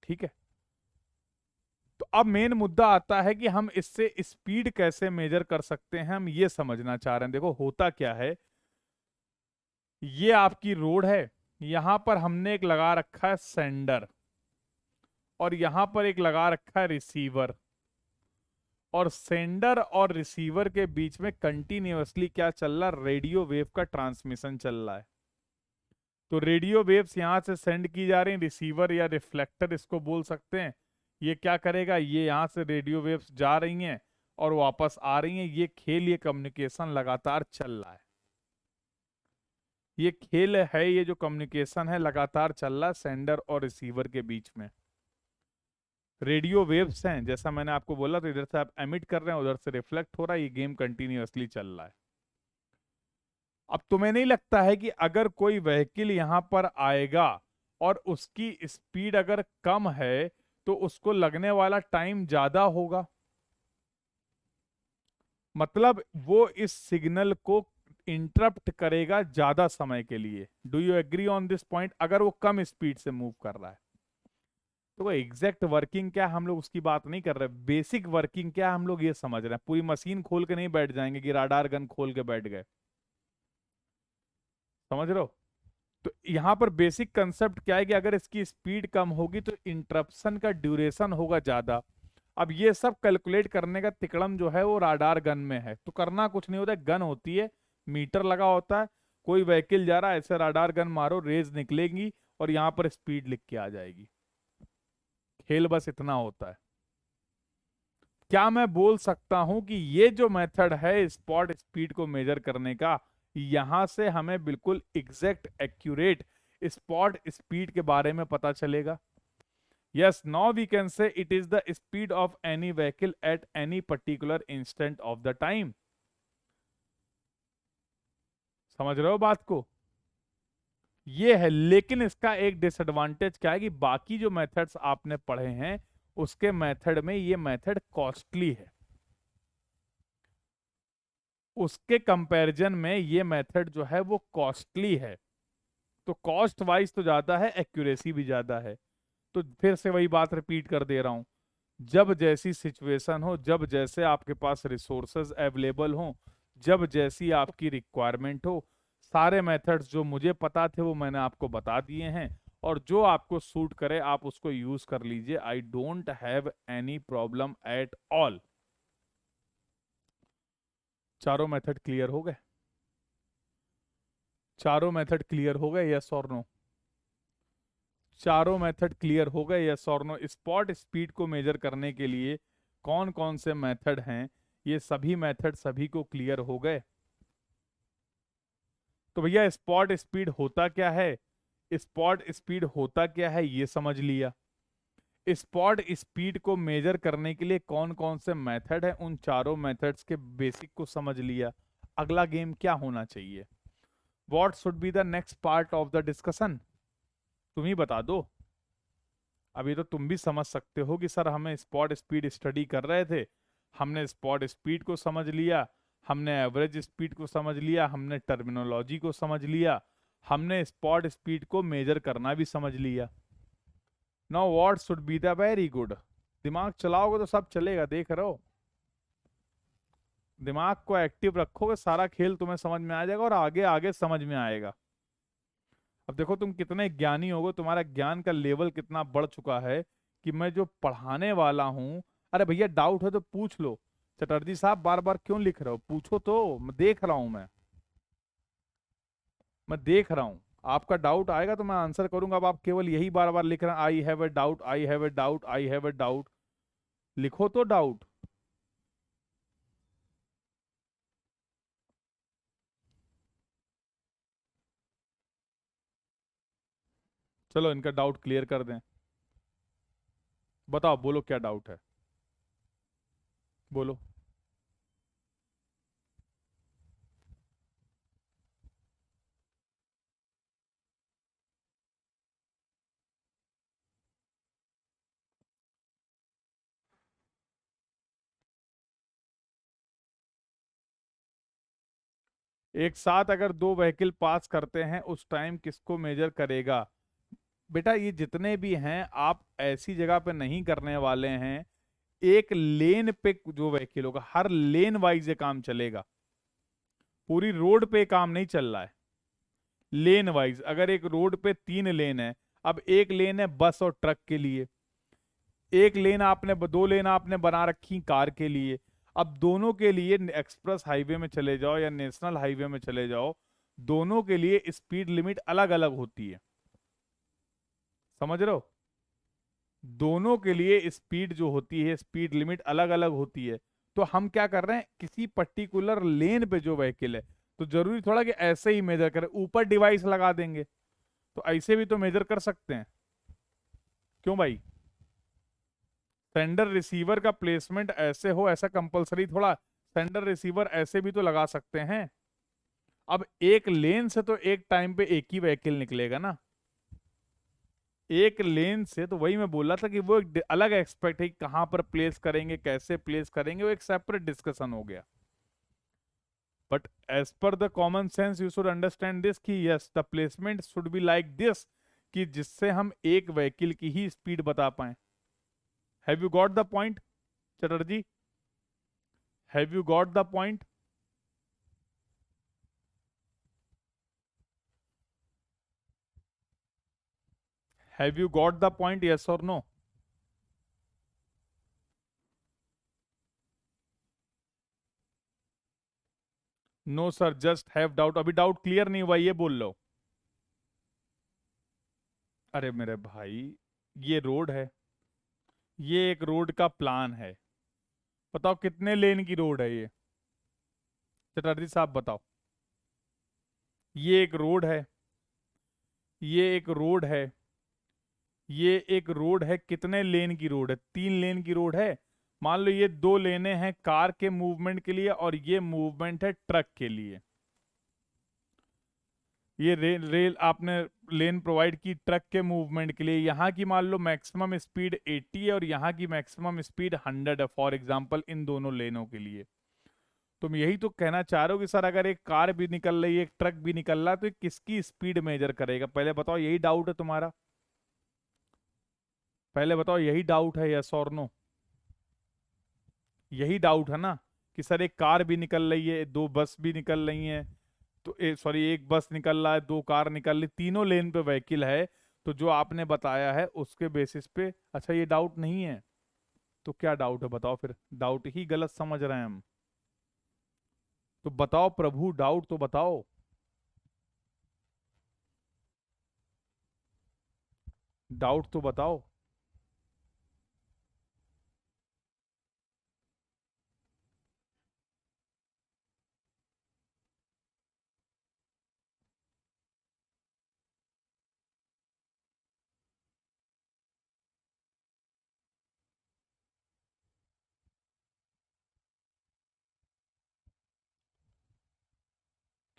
ठीक है, तो अब मेन मुद्दा आता है कि हम इससे स्पीड कैसे मेजर कर सकते हैं, हम ये समझना चाह रहे हैं। देखो होता क्या है, ये आपकी रोड है, यहां पर हमने एक लगा रखा है सेंडर, और यहां पर एक लगा रखा है रिसीवर, और सेंडर और रिसीवर के बीच में कंटिन्यूअसली क्या चल रहा है, रेडियो वेव का ट्रांसमिशन चल रहा है। तो रेडियो वेव्स यहां से सेंड की जा रही हैं, रिसीवर या रिफ्लेक्टर इसको बोल सकते हैं, ये क्या करेगा, ये यहां से रेडियो वेव्स जा रही हैं और वापस आ रही हैं, ये खेल, ये कम्युनिकेशन लगातार चल रहा है। ये खेल है, ये जो कम्युनिकेशन है लगातार चल रहा है सेंडर और रिसीवर के बीच में। रेडियो वेव्स हैं, जैसा मैंने आपको बोला, तो इधर से आप एमिट कर रहे हैं, उधर से रिफ्लेक्ट हो रहा है, ये गेम कंटिन्यूअसली चल रहा है। अब तुम्हें नहीं लगता है कि अगर कोई व्हीकल यहां पर आएगा और उसकी स्पीड अगर कम है तो उसको लगने वाला टाइम ज्यादा होगा? मतलब वो इस सिग्नल को इंटरप्ट करेगा ज्यादा समय के लिए। Do you agree on this point? अगर वो कम स्पीड से मूव कर रहा है तो वो एग्जैक्ट वर्किंग क्या हम लोग उसकी बात नहीं कर रहे, बेसिक वर्किंग क्या हम लोग ये समझ रहे हैं। पूरी मशीन खोल के नहीं बैठ जाएंगे कि राडार गन खोल के बैठ गए, समझ रहे हो? तो यहाँ पर बेसिक कंसेप्ट क्या है कि अगर इसकी स्पीड कम होगी तो इंटरप्शन का ड्यूरेशन होगा ज्यादा। अब ये सब कैलकुलेट करने का तिकड़म जो है वो राडार गन में है, तो करना कुछ नहीं होता है, गन होती है, मीटर लगा होता है, कोई व्हीकल जा रहा है, ऐसे राडार गन मारो, रेज निकलेगी और यहाँ पर स्पीड लिख के आ जाएगी। खेल बस इतना होता है। क्या मैं बोल सकता हूं कि ये जो मेथड है स्पॉट स्पीड को मेजर करने का, यहां से हमें बिल्कुल एग्जैक्ट एक्यूरेट स्पॉट स्पीड के बारे में पता चलेगा? Yes, now we can say it is the speed of any vehicle at any particular instant of the time. समझ रहे हो बात को? ये है, लेकिन इसका एक डिसएडवांटेज क्या है कि बाकी जो मेथड्स आपने पढ़े हैं उसके मेथड में ये मेथड कॉस्टली है, उसके कंपैरिजन में ये मेथड जो है वो कॉस्टली है। तो कॉस्ट वाइज तो ज्यादा है, एक्यूरेसी भी ज्यादा है। तो फिर से वही बात रिपीट कर दे रहा हूं, जब जैसी सिचुएशन हो, जब जैसे आपके पास रिसोर्सेज अवेलेबल हो, जब जैसी आपकी रिक्वायरमेंट हो, सारे मेथड्स जो मुझे पता थे वो मैंने आपको बता दिए हैं, और जो आपको सूट करे आप उसको यूज कर लीजिए। I don't have any problem at all. चारों मेथड क्लियर हो गए? चारों मेथड क्लियर हो गए, यस और नो? चारों मेथड क्लियर हो गए, यस और नो? स्पॉट स्पीड को मेजर करने के लिए कौन कौन से मेथड हैं, ये सभी मेथड सभी को क्लियर हो गए? तो भैया स्पॉट स्पीड होता क्या है, स्पॉट स्पीड होता क्या है ये समझ लिया। स्पॉट स्पीड को मेजर करने के लिए कौन कौन से मेथड हैं, उन चारों मेथड्स के बेसिक को समझ लिया। अगला गेम क्या होना चाहिए? What should be the next part of the discussion? तुम ही बता दो। अभी तो तुम भी समझ सकते हो कि सर हमें स्पॉट स्पीड स्टडी कर रहे थे, हमने स्पॉट स्पीड को समझ लिया, हमने एवरेज स्पीड को समझ लिया, हमने टर्मिनोलॉजी को समझ लिया, हमने स्पॉट स्पीड को मेजर करना भी समझ लिया। Now what should be the very good. दिमाग चलाओगे तो सब चलेगा, देख रहे हो? दिमाग को एक्टिव रखोगे सारा खेल तुम्हें समझ में आ जाएगा और आगे आगे समझ में आएगा। अब देखो तुम कितने ज्ञानी होगे, तुम्हारा ज्ञान का लेवल कितना बढ़ चुका है कि मैं जो पढ़ाने वाला हूं, अरे भैया डाउट है तो पूछ लो। चटर्जी साहब बार बार क्यों लिख रहे हो, पूछो तो, मैं देख रहा हूं। मैं देख रहा हूं, आपका डाउट आएगा तो मैं आंसर करूंगा। अब आप केवल यही बार बार लिख रहे हैं, I have a doubt, I have a doubt, I have a doubt. लिखो तो डाउट। चलो इनका डाउट क्लियर कर दें। बताओ, बोलो क्या डाउट है, बोलो। एक साथ अगर दो व्हीकल पास करते हैं उस टाइम किसको मेजर करेगा? बेटा ये जितने भी हैं आप ऐसी जगह पे नहीं करने वाले हैं, एक लेन पे जो व्हीकल होगा हर लेन वाइज ये काम चलेगा, पूरी रोड पे काम नहीं चल रहा है। लेन वाइज, अगर एक रोड पे 3 लेन है, अब एक लेन है बस और ट्रक के लिए, एक लेन आपने 2 लेन आपने बना रखी कार के लिए। अब दोनों के लिए एक्सप्रेस हाईवे में चले जाओ या नेशनल हाईवे में चले जाओ, दोनों के लिए स्पीड लिमिट अलग अलग होती है, समझ रहे हो? दोनों के लिए स्पीड जो होती है, स्पीड लिमिट अलग अलग होती है। तो हम क्या कर रहे हैं, किसी पर्टिकुलर लेन पे जो व्हीकल है, तो जरूरी थोड़ा कि ऐसे ही मेजर करें, ऊपर डिवाइस लगा देंगे, तो ऐसे भी तो मेजर कर सकते हैं। क्यों भाई? सेंडर रिसीवर का प्लेसमेंट ऐसे हो, ऐसा कंपलसरी थोड़ा, सेंडर रिसीवर ऐसे भी तो लगा सकते हैं। अब एक लेन से तो एक टाइम पे एक ही व्हीकल निकलेगा ना, एक लेन से, तो वही मैं बोला था कि वो एक अलग एक्सपेक्ट है कि कहां पर प्लेस करेंगे, कैसे प्लेस करेंगे, वो एक सेपरेट डिस्कशन हो गया। But as per the common sense you should understand this कि yes the placement should be like this, कि जिससे हम एक व्हीकल की ही स्पीड बता पाए। Have you got the point Chatterjee? Have you got the point? Have you got the point, yes और no? No sir, just have doubt. अभी डाउट क्लियर नहीं हुआ, ये बोल लो। अरे मेरे भाई, ये रोड है, ये एक रोड का प्लान है। बताओ कितने लेन की रोड है ये? चटर्जी साहब बताओ। ये एक रोड है, ये एक रोड है, ये एक रोड है, कितने लेन की रोड है? 3 लेन की रोड है। मान लो ये 2 लेने हैं कार के मूवमेंट के लिए, और ये मूवमेंट है ट्रक के लिए। ये रेल आपने लेन प्रोवाइड की ट्रक के मूवमेंट के लिए। यहाँ की मान लो मैक्सिमम स्पीड 80 है और यहाँ की मैक्सिमम स्पीड 100 है, फॉर एग्जांपल इन दोनों लेनों के लिए। तुम यही तो कहना चाह रहे हो कि सर अगर एक कार भी निकल रही है, एक ट्रक भी निकल रहा है, तो ये किसकी स्पीड मेजर करेगा? पहले बताओ, यही डाउट है तुम्हारा? पहले बताओ, यही डाउट है, यस और नो? यही डाउट है ना कि सर एक कार भी निकल रही है, 2 बस भी निकल रही हैं, तो सॉरी एक बस निकल रहा है, 2 कार निकल रही, तीनों लेन पे व्हीकल है, तो जो आपने बताया है उसके बेसिस पे, अच्छा ये डाउट नहीं है, तो क्या डाउट है बताओ फिर? डाउट ही गलत समझ रहे हैं हम, तो बताओ प्रभु, डाउट तो बताओ। डाउट तो बताओ।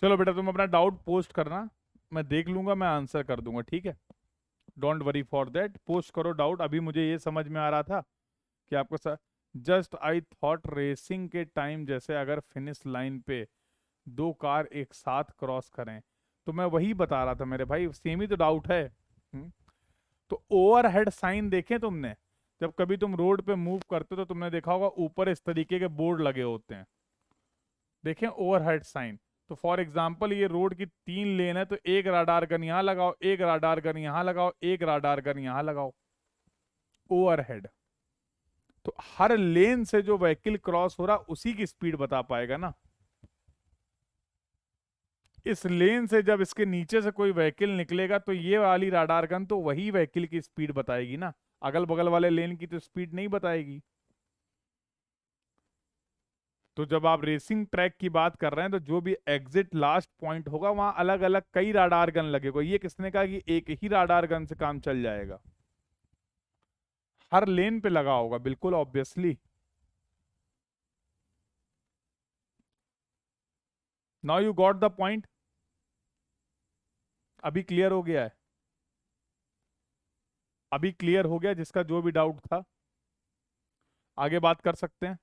चलो बेटा, तुम अपना डाउट पोस्ट करना, मैं देख लूंगा, मैं आंसर कर दूंगा, ठीक है? Don't worry for that, post करो डाउट। अभी मुझे ये समझ में आ रहा था कि आपको sir, just I thought racing के टाइम जैसे अगर फिनिश लाइन पे 2 कार एक साथ क्रॉस करें, तो मैं वही बता रहा था मेरे भाई, सेम ही तो डाउट है। तो ओवरहेड साइन देखे तुमने? जब कभी तुम रोड पे मूव करते हो तो तुमने देखा होगा ऊपर इस तरीके के बोर्ड लगे होते हैं, देखें ओवरहेड साइन? तो फॉर एग्जाम्पल ये रोड की 3 लेन है, तो एक राडार गन यहाँ लगाओ, एक राडार गन यहाँ लगाओ, एक राडार गन यहाँ लगाओ, ओवरहेड। तो हर लेन से जो व्हीकल क्रॉस हो रहा उसी की स्पीड बता पाएगा ना। इस लेन से जब इसके नीचे से कोई व्हीकल निकलेगा तो ये वाली राडार गन तो वही व्हीकल की स्पीड बताएगी ना, अगल बगल वाले लेन की तो स्पीड नहीं बताएगी। तो जब आप रेसिंग ट्रैक की बात कर रहे हैं, तो जो भी एग्जिट लास्ट पॉइंट होगा वहां अलग अलग कई राडार गन लगेगा। ये किसने कहा कि एक ही राडार गन से काम चल जाएगा? हर लेन पे लगा होगा, बिल्कुल obviously. Now you got the point? अभी क्लियर हो गया है? अभी क्लियर हो गया जिसका जो भी डाउट था? आगे बात कर सकते हैं?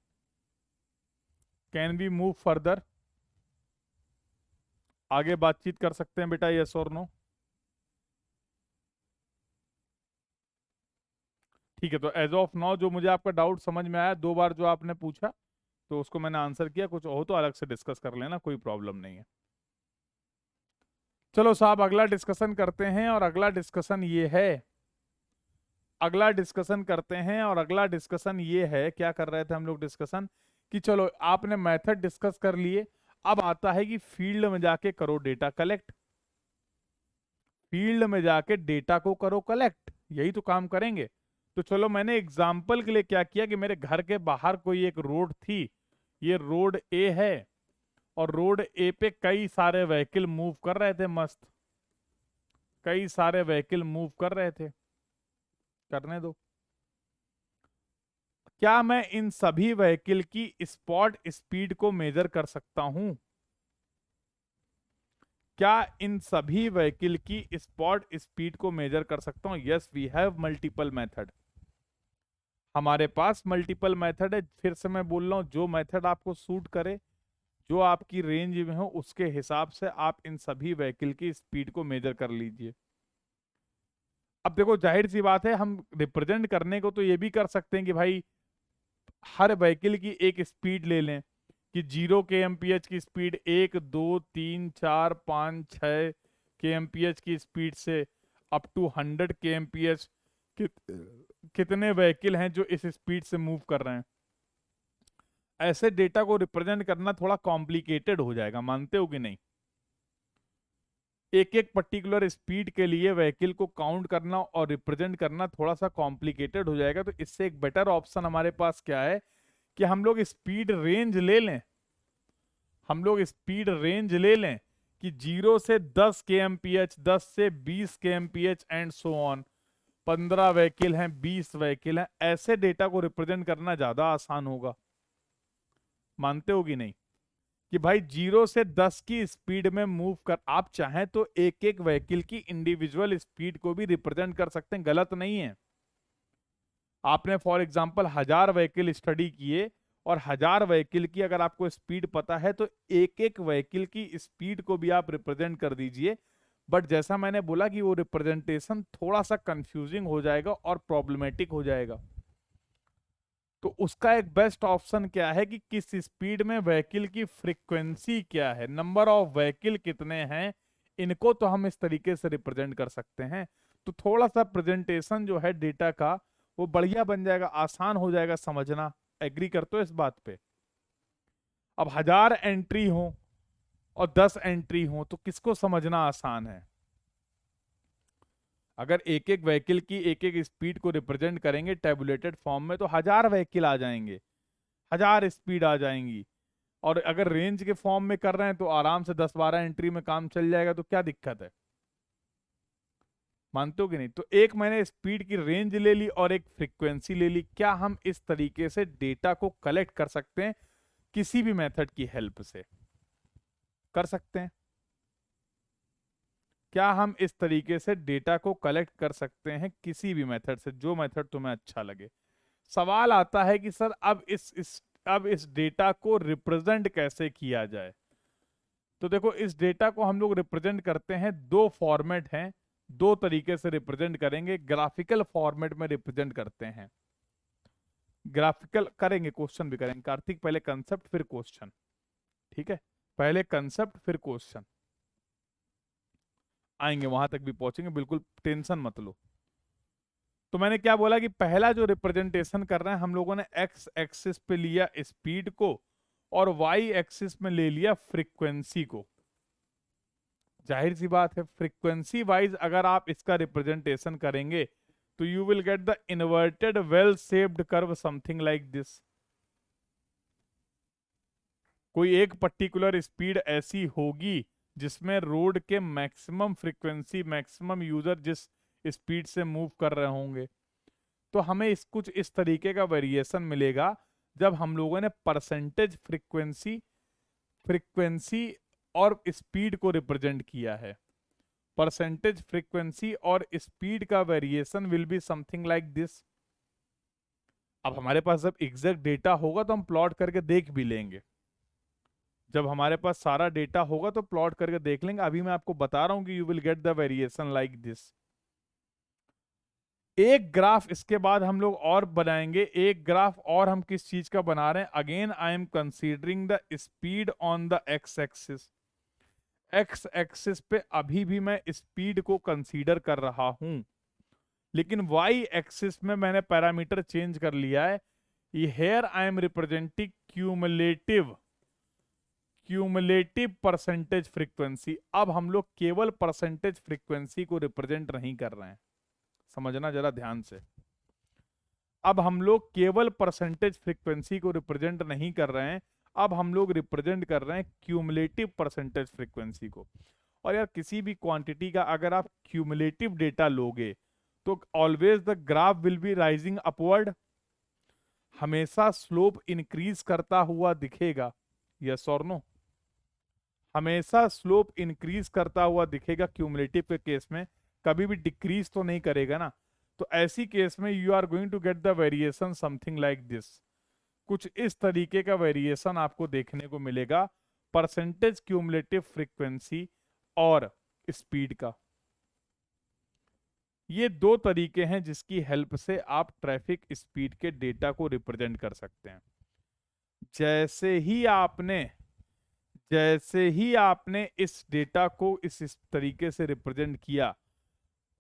Can we move further? आगे बातचीत कर सकते हैं बेटा, यस और नो? ठीक है, तो एज ऑफ नाउ जो मुझे आपका डाउट समझ में आया, 2 बार जो आपने पूछा तो उसको मैंने आंसर किया, कुछ हो तो अलग से डिस्कस कर लेना, कोई प्रॉब्लम नहीं है। चलो साहब, अगला डिस्कशन करते हैं, और अगला डिस्कशन ये है, अगला डिस्कशन करते हैं, और अगला डिस्कशन ये है, क्या कर रहे थे हम लोग डिस्कशन, कि चलो आपने मेथड डिस्कस कर लिए, अब आता है कि फील्ड में जाके करो डेटा कलेक्ट, फील्ड में जाके डेटा को करो कलेक्ट, यही तो काम करेंगे। तो चलो, मैंने एग्जाम्पल के लिए क्या किया कि मेरे घर के बाहर कोई एक रोड थी, ये रोड ए है, और रोड ए पे कई सारे व्हीकल मूव कर रहे थे, मस्त कई सारे व्हीकल मूव कर रहे थे, करने दो। क्या मैं इन सभी व्हीकल की स्पॉट स्पीड को मेजर कर सकता हूं? क्या इन सभी व्हीकल की स्पॉट स्पीड को मेजर कर सकता हूं? Yes, we have multiple method. हमारे पास मल्टीपल मेथड है। फिर से मैं बोल रहा हूं, जो मेथड आपको सूट करे, जो आपकी रेंज में हो, उसके हिसाब से आप इन सभी व्हीकल की स्पीड को मेजर कर लीजिए। अब देखो, जाहिर सी बात है, हम रिप्रेजेंट करने को तो ये भी कर सकते हैं कि भाई हर व्हीकल की एक स्पीड ले लें कि 0 kmph की स्पीड 1 2 3 4 5 6 kmph की स्पीड से अप टू 100 kmph कितने व्हीकल हैं जो इस स्पीड से मूव कर रहे हैं। ऐसे डेटा को रिप्रेजेंट करना थोड़ा कॉम्प्लिकेटेड हो जाएगा, मानते हो कि नहीं? एक एक पर्टिकुलर स्पीड के लिए व्हीकल को काउंट करना और रिप्रेजेंट करना थोड़ा सा कॉम्प्लिकेटेड हो जाएगा। तो इससे एक बेटर ऑप्शन हमारे पास क्या है कि हम लोग स्पीड रेंज ले लें। हम लोग स्पीड रेंज ले लें कि 0 से 10 kmph, 10 से 20 kmph and so on. 15 vehicle हैं, 20 व्हीकल हैं, ऐसे डेटा को रिप्रेजेंट करना ज्यादा आसान होगा। मानते हो कि नहीं? कि भाई 0 से 10 की स्पीड में मूव कर, आप चाहें तो एक एक व्हीकल की इंडिविजुअल स्पीड को भी रिप्रेजेंट कर सकते हैं, गलत नहीं है। आपने फॉर एग्जांपल 1000 व्हीकल स्टडी किए और 1000 व्हीकल की अगर आपको स्पीड पता है तो एक एक व्हीकल की स्पीड को भी आप रिप्रेजेंट कर दीजिए। बट जैसा मैंने बोला कि वो रिप्रेजेंटेशन थोड़ा सा कंफ्यूजिंग हो जाएगा और प्रॉब्लमेटिक हो जाएगा। तो उसका एक बेस्ट ऑप्शन क्या है कि किस स्पीड में व्हीकल की फ्रीक्वेंसी क्या है, नंबर ऑफ व्हीकल कितने हैं, इनको तो हम इस तरीके से रिप्रेजेंट कर सकते हैं। तो थोड़ा सा प्रेजेंटेशन जो है डेटा का वो बढ़िया बन जाएगा, आसान हो जाएगा समझना। एग्री करते हो इस बात पे? अब 1000 एंट्री हो और 10 एंट्री हो तो किसको समझना आसान है? अगर एक एक व्हीकल की एक एक स्पीड को रिप्रेजेंट करेंगे टेबुलेटेड फॉर्म में तो 1000 व्हीकल आ जाएंगे, 1000 स्पीड आ जाएंगी। और अगर रेंज के फॉर्म में कर रहे हैं तो आराम से 10-12 एंट्री में काम चल जाएगा, तो क्या दिक्कत है? मानते हो कि नहीं? तो एक मैंने स्पीड की रेंज ले ली और एक फ्रीक्वेंसी ले ली। क्या हम इस तरीके से डेटा को कलेक्ट कर सकते हैं किसी भी मेथड की हेल्प से? कर सकते हैं। क्या हम इस तरीके से डेटा को कलेक्ट कर सकते हैं किसी भी मेथड से, जो मेथड तुम्हें अच्छा लगे? सवाल आता है कि सर अब इस डेटा को रिप्रेजेंट कैसे किया जाए? तो देखो, इस डेटा को हम लोग रिप्रेजेंट करते हैं, दो फॉर्मेट हैं, दो तरीके से रिप्रेजेंट करेंगे। ग्राफिकल फॉर्मेट में रिप्रेजेंट करते हैं, ग्राफिकल करेंगे, क्वेश्चन भी करेंगे। कार्तिक, पहले कंसेप्ट फिर क्वेश्चन, ठीक है? पहले कंसेप्ट फिर क्वेश्चन, आएंगे वहां तक भी पहुंचेंगे, बिल्कुल टेंशन मत लो। तो मैंने क्या बोला कि पहला जो रिप्रेजेंटेशन कर रहे हैं हम लोगों ने एक्स एक्सिस पे लिया स्पीड को और वाई एक्सिस में ले लिया फ्रीक्वेंसी को। जाहिर सी बात है, फ्रीक्वेंसी वाइज अगर आप इसका रिप्रेजेंटेशन करेंगे तो you will get the inverted well shaped curve, something like this. कोई एक पर्टिकुलर स्पीड ऐसी होगी जिसमें रोड के मैक्सिमम फ्रीक्वेंसी, मैक्सिमम यूजर जिस स्पीड से मूव कर रहे होंगे, तो हमें कुछ इस तरीके का वेरिएशन मिलेगा जब हम लोगों ने परसेंटेज फ्रीक्वेंसी फ्रीक्वेंसी और स्पीड को रिप्रेजेंट किया है। परसेंटेज फ्रीक्वेंसी और स्पीड का variation will be something like this. अब हमारे पास जब एग्जैक्ट डेटा होगा तो हम प्लॉट करके देख भी लेंगे। जब हमारे पास सारा डेटा होगा तो प्लॉट करके देख लेंगे। अभी मैं आपको बता रहा हूं कि you will get the variation like this. एक ग्राफ इसके बाद हम लोग और बनाएंगे। एक ग्राफ और हम किस चीज का बना रहे हैं? Again I am considering the speed on the x axis. X axis पे अभी भी मैं स्पीड को कंसीडर कर रहा हूं, लेकिन वाई एक्सिस में मैंने पैरामीटर चेंज कर लिया है। ये here I am representing cumulative percentage frequency. अब हम लोग केवल परसेंटेज फ्रीक्वेंसी को रिप्रेजेंट नहीं कर रहे हैं, समझना जरा ध्यान से। अब हम लोग केवल परसेंटेज फ्रीक्वेंसी को रिप्रेजेंट नहीं कर रहे हैं, अब हम लोग रिप्रेजेंट कर रहे हैं क्यूमुलेटिव परसेंटेज फ्रीक्वेंसी को। और यार किसी भी क्वांटिटी का अगर आप क्यूमुलेटिव डेटा लोगे तो always the graph will be rising upward, हमेशा स्लोप इंक्रीज करता हुआ दिखेगा, यस और नो? हमेशा स्लोप इंक्रीज करता हुआ दिखेगा क्यूमुलेटिव के केस में, कभी भी डिक्रीज तो नहीं करेगा ना। तो ऐसी केस में you are going to get the variation something like this, कुछ इस तरीके का वेरिएशन आपको देखने को मिलेगा परसेंटेज क्यूमुलेटिव फ्रीक्वेंसी और स्पीड का। ये दो तरीके हैं जिसकी हेल्प से आप ट्रैफिक स्पीड के डेटा को रिप्रेजेंट कर सकते हैं। जैसे ही आपने जैसे ही आपने इस डेटा को इस तरीके से रिप्रेजेंट किया,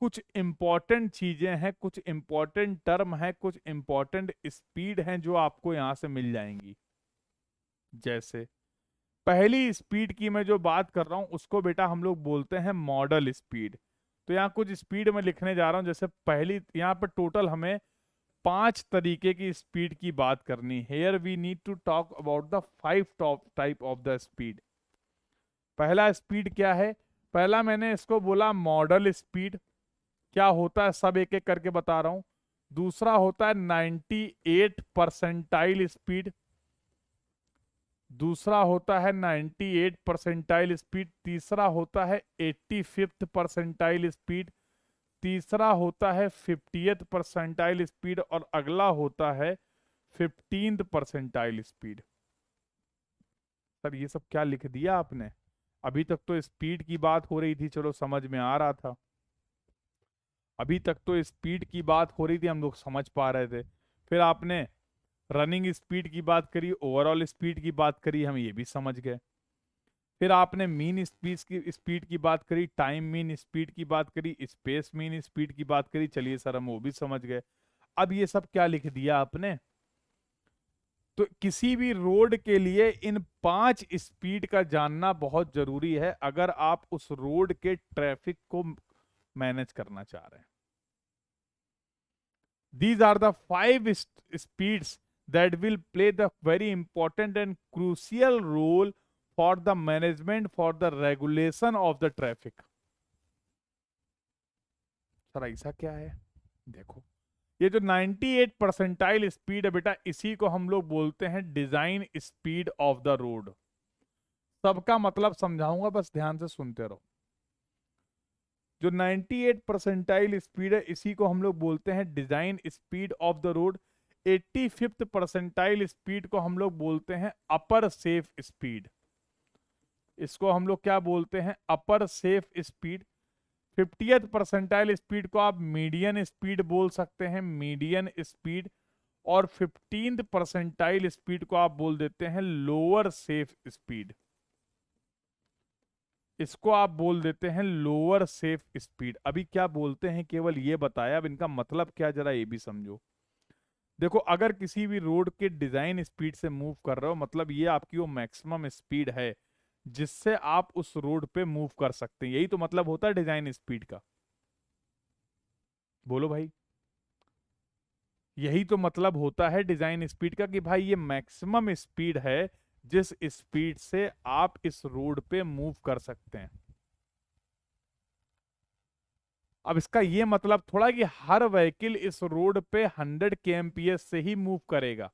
कुछ इंपॉर्टेंट चीजें हैं, कुछ इंपॉर्टेंट टर्म है, कुछ इंपॉर्टेंट स्पीड हैं जो आपको यहां से मिल जाएंगी। जैसे पहली स्पीड की मैं जो बात कर रहा हूं उसको बेटा हम लोग बोलते हैं मॉडल स्पीड। तो यहाँ कुछ स्पीड में लिखने जा रहा हूं। जैसे पहली, यहाँ पर टोटल हमें 5 तरीके की स्पीड की बात करनी है। Here we need to talk about the 5 top type of the speed. पहला स्पीड क्या है? पहला मैंने इसको बोला मॉडल स्पीड। क्या होता है सब एक एक करके बता रहा हूं। दूसरा होता है 98 परसेंटाइल स्पीड। दूसरा होता है 98 परसेंटाइल स्पीड। तीसरा होता है 85th परसेंटाइल स्पीड। तीसरा होता है 50th परसेंटाइल स्पीड और अगला होता है 15th परसेंटाइल स्पीड। सर ये सब क्या लिख दिया आपने? अभी तक तो स्पीड की बात हो रही थी, चलो समझ में आ रहा था। अभी तक तो स्पीड की बात हो रही थी, हम लोग समझ पा रहे थे। फिर आपने रनिंग स्पीड की बात करी, ओवरऑल स्पीड की बात करी, हम ये भी समझ गए। फिर आपने मीन स्पीड की बात करी, टाइम मीन स्पीड की बात करी, स्पेस मीन स्पीड की बात करी। चलिए सर हम वो भी समझ गए। अब ये सब क्या लिख दिया आपने? तो किसी भी रोड के लिए इन 5 स्पीड का जानना बहुत जरूरी है अगर आप उस रोड के ट्रैफिक को मैनेज करना चाह रहे हैं। These are the 5 speeds that will play the very important and crucial role for the management, for the regulation of the traffic. Sir ऐसा क्या है? देखो, ये जो 98 परसेंटाइल स्पीड है बेटा, इसी को हम लोग बोलते हैं design speed of the road. सबका मतलब समझाऊंगा, बस ध्यान से सुनते रहो। जो 98 परसेंटाइल स्पीड है इसी को हम लोग बोलते हैं design speed of the road. 85th percentile speed को हम लोग बोलते हैं अपर सेफ स्पीड। इसको हम लोग क्या बोलते हैं? Upper safe speed. 50th percentile speed को आप मीडियन स्पीड बोल सकते हैं, मीडियन स्पीड। और 15th परसेंटाइल स्पीड को आप बोल देते हैं लोअर सेफ स्पीड। इसको आप बोल देते हैं लोअर सेफ स्पीड। अभी क्या बोलते हैं केवल ये बताया, अब इनका मतलब क्या जरा ये भी समझो। देखो, अगर किसी भी रोड के डिजाइन स्पीड से मूव कर रहे हो, मतलब ये आपकी वो मैक्सिमम स्पीड है जिससे आप उस रोड पे मूव कर सकते हैं। यही तो मतलब होता है डिजाइन स्पीड का। बोलो भाई, यही तो मतलब होता है डिजाइन स्पीड का कि भाई ये मैक्सिमम स्पीड है जिस स्पीड से आप इस रोड पे मूव कर सकते हैं। अब इसका ये मतलब थोड़ा कि हर व्हीकल इस रोड पे 100 kmph से ही मूव करेगा।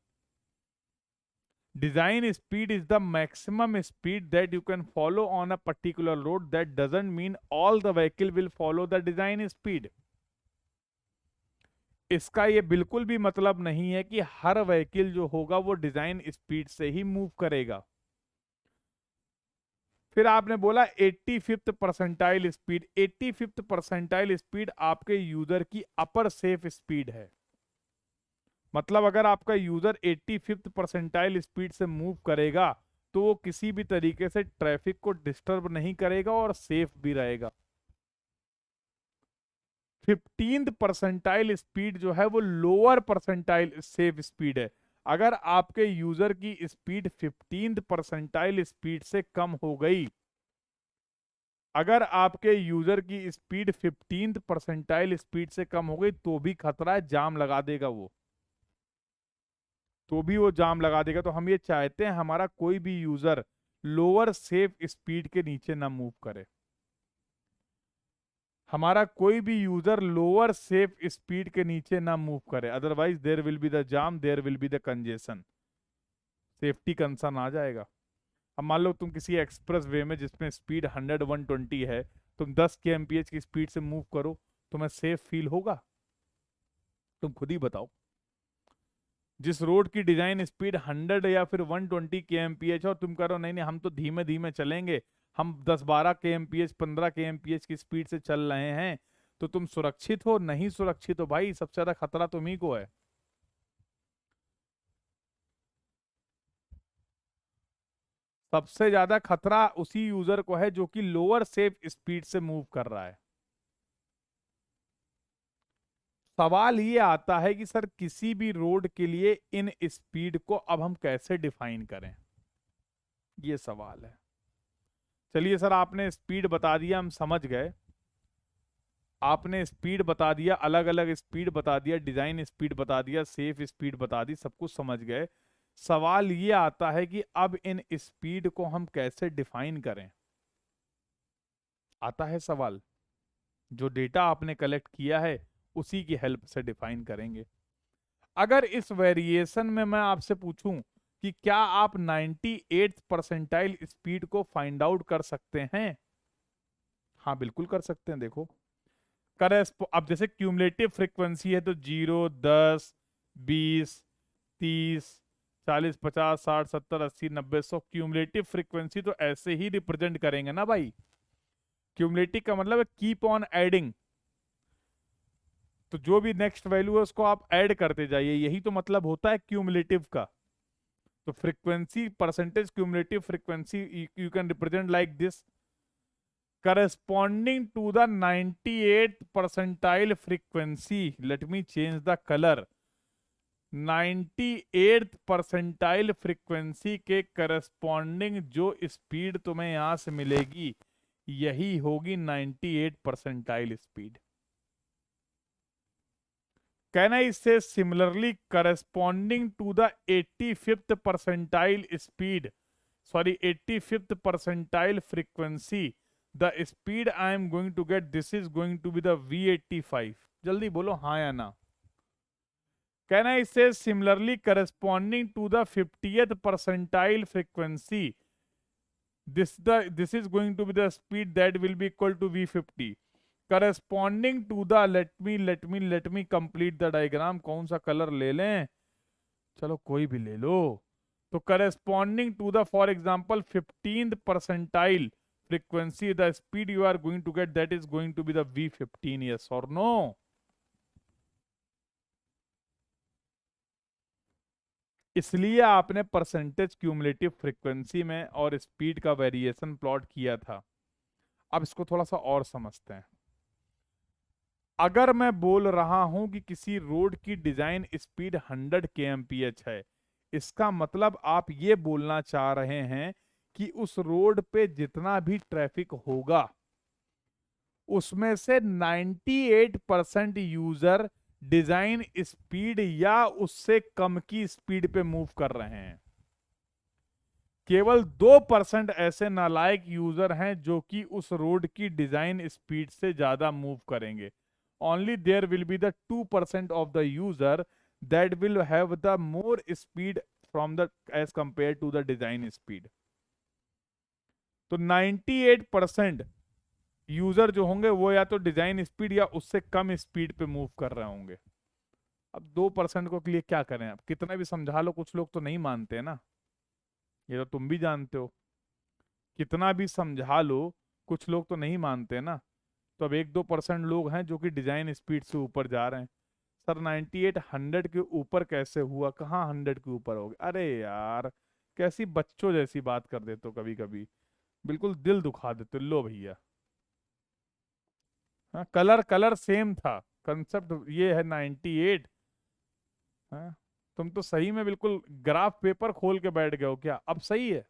Design speed is the maximum speed that you can follow on a particular road. That doesn't mean all the vehicle will follow the design speed. इसका ये बिल्कुल भी मतलब नहीं है कि हर व्हीकल जो होगा वो डिजाइन स्पीड से ही मूव करेगा। फिर आपने बोला 85th percentile speed. 85th percentile speed आपके यूजर की अपर सेफ स्पीड है। मतलब अगर आपका यूजर 85th परसेंटाइल स्पीड से मूव करेगा तो वो किसी भी तरीके से ट्रैफिक को डिस्टर्ब नहीं करेगा और सेफ भी रहेगा। 15th परसेंटाइल स्पीड जो है वो लोअर परसेंटाइल सेफ स्पीड है। अगर आपके यूजर की स्पीड 15th परसेंटाइल स्पीड से कम हो गई, अगर आपके यूजर की स्पीड 15th परसेंटाइल स्पीड से कम हो गई तो भी खतरा है, जाम लगा देगा वो। तो भी वो जाम लगा देगा। तो हम ये चाहते हैं हमारा कोई भी यूजर लोअर सेफ स्पीड के नीचे ना मूव करे, हमारा कोई भी यूजर लोअर सेफ स्पीड के नीचे ना मूव करे, otherwise there will be the jam, there will be the congestion, safety concern आ जाएगा। अब मान लो तुम किसी एक्सप्रेस वे में जिसमें स्पीड 100 120 है, तुम 10 kmph की स्पीड से मूव करो, तुम्हें सेफ फील होगा? तुम खुद ही बताओ। जिस रोड की डिजाइन स्पीड 100 या फिर 120 kmph और तुम करो नहीं नहीं हम तो धीमे धीमे चलेंगे, हम 10 12 kmph 15 kmph की स्पीड से चल रहे हैं, तो तुम सुरक्षित हो? नहीं सुरक्षित हो भाई, सबसे ज्यादा खतरा तुम्ही को है। सबसे ज्यादा खतरा उसी यूजर को है जो कि लोअर सेफ स्पीड से मूव कर रहा है। सवाल ये आता है कि सर किसी भी रोड के लिए इन स्पीड को अब हम कैसे डिफाइन करें, ये सवाल है। चलिए सर, आपने स्पीड बता दिया, हम समझ गए। आपने स्पीड बता दिया, अलग अलग स्पीड बता दिया, डिजाइन स्पीड बता दिया, सेफ स्पीड बता दी, सब कुछ समझ गए। सवाल ये आता है कि अब इन स्पीड को हम कैसे डिफाइन करें। आता है सवाल। जो डेटा आपने कलेक्ट किया है उसी की हेल्प से डिफाइन करेंगे। अगर इस वेरिएशन में मैं आपसे पूछूं कि क्या आप 98th परसेंटाइल स्पीड को फाइंड आउट कर सकते हैं? हाँ बिल्कुल कर सकते हैं। देखो अब जैसे क्यूमुलेटिव फ्रीक्वेंसी है तो 0 10 20 30 40 50 60 70 80 90 100 क्यूमुलेटिव फ्रीक्वेंसी तो ऐसे ही रिप्रेजेंट करेंगे ना भाई। क्यूमुलेटिव का मतलब है कीप ऑन एडिंग, तो जो भी नेक्स्ट वैल्यू है उसको आप ऐड करते जाइए, यही तो मतलब होता है क्यूमुलेटिव का। तो frequency percentage cumulative frequency you can represent like this, corresponding to the 98th percentile frequency, let me change the color, 98th percentile frequency के करस्पॉन्डिंग जो स्पीड तुम्हें यहां से मिलेगी यही होगी 98 percentile speed. Can I say similarly corresponding to the 85th percentile speed, sorry 85th percentile frequency, the speed I am going to get this is going to be the V85। जल्दी बोलो हाँ या ना। Can I say similarly corresponding to the 50th percentile frequency, this is going to be the speed that will be equal to V50 corresponding to the, let me complete the diagram। कौन सा कलर ले लें? चलो कोई भी ले लो। तो corresponding to the, for example, 15th percentile frequency, the speed you are going to get that is going to be the V15, yes or no? इसलिए आपने परसेंटेज क्यूमुलेटिव फ्रीक्वेंसी में और स्पीड का वेरिएशन प्लॉट किया था। अब इसको थोड़ा सा और समझते हैं। अगर मैं बोल रहा हूं कि किसी रोड की डिजाइन स्पीड 100 kmph है, इसका मतलब आप ये बोलना चाह रहे हैं कि उस रोड पे जितना भी ट्रैफिक होगा उसमें से 98% यूजर डिजाइन स्पीड या उससे कम की स्पीड पे मूव कर रहे हैं। केवल 2% ऐसे नालायक यूजर हैं जो कि उस रोड की डिजाइन स्पीड से ज्यादा मूव करेंगे। Only there will be the 2% of the user that will have the more speed from the as compared to the design speed। तो 98% यूजर जो होंगे वो या तो डिजाइन स्पीड या उससे कम स्पीड पे मूव कर रहे होंगे। अब 2% को के लिए क्या करें? अब कितना भी समझा लो कुछ लोग तो नहीं मानते ना, ये तो तुम भी जानते हो। कितना भी समझा लो कुछ लोग तो नहीं मानते ना। तो अब 1-2% लोग हैं जो कि डिजाइन स्पीड से ऊपर जा रहे हैं। सर 98 100 के ऊपर कैसे हुआ? कहाँ 100 के ऊपर हो गया? अरे यार कैसी बच्चों जैसी बात कर देते हो कभी कभी, बिल्कुल दिल दुखा देते हो। लो भैया, हाँ कलर कलर सेम था, कंसेप्ट ये है 98। हाँ तुम तो सही में बिल्कुल ग्राफ पेपर खोल के बैठ गए हो क्या? अब सही है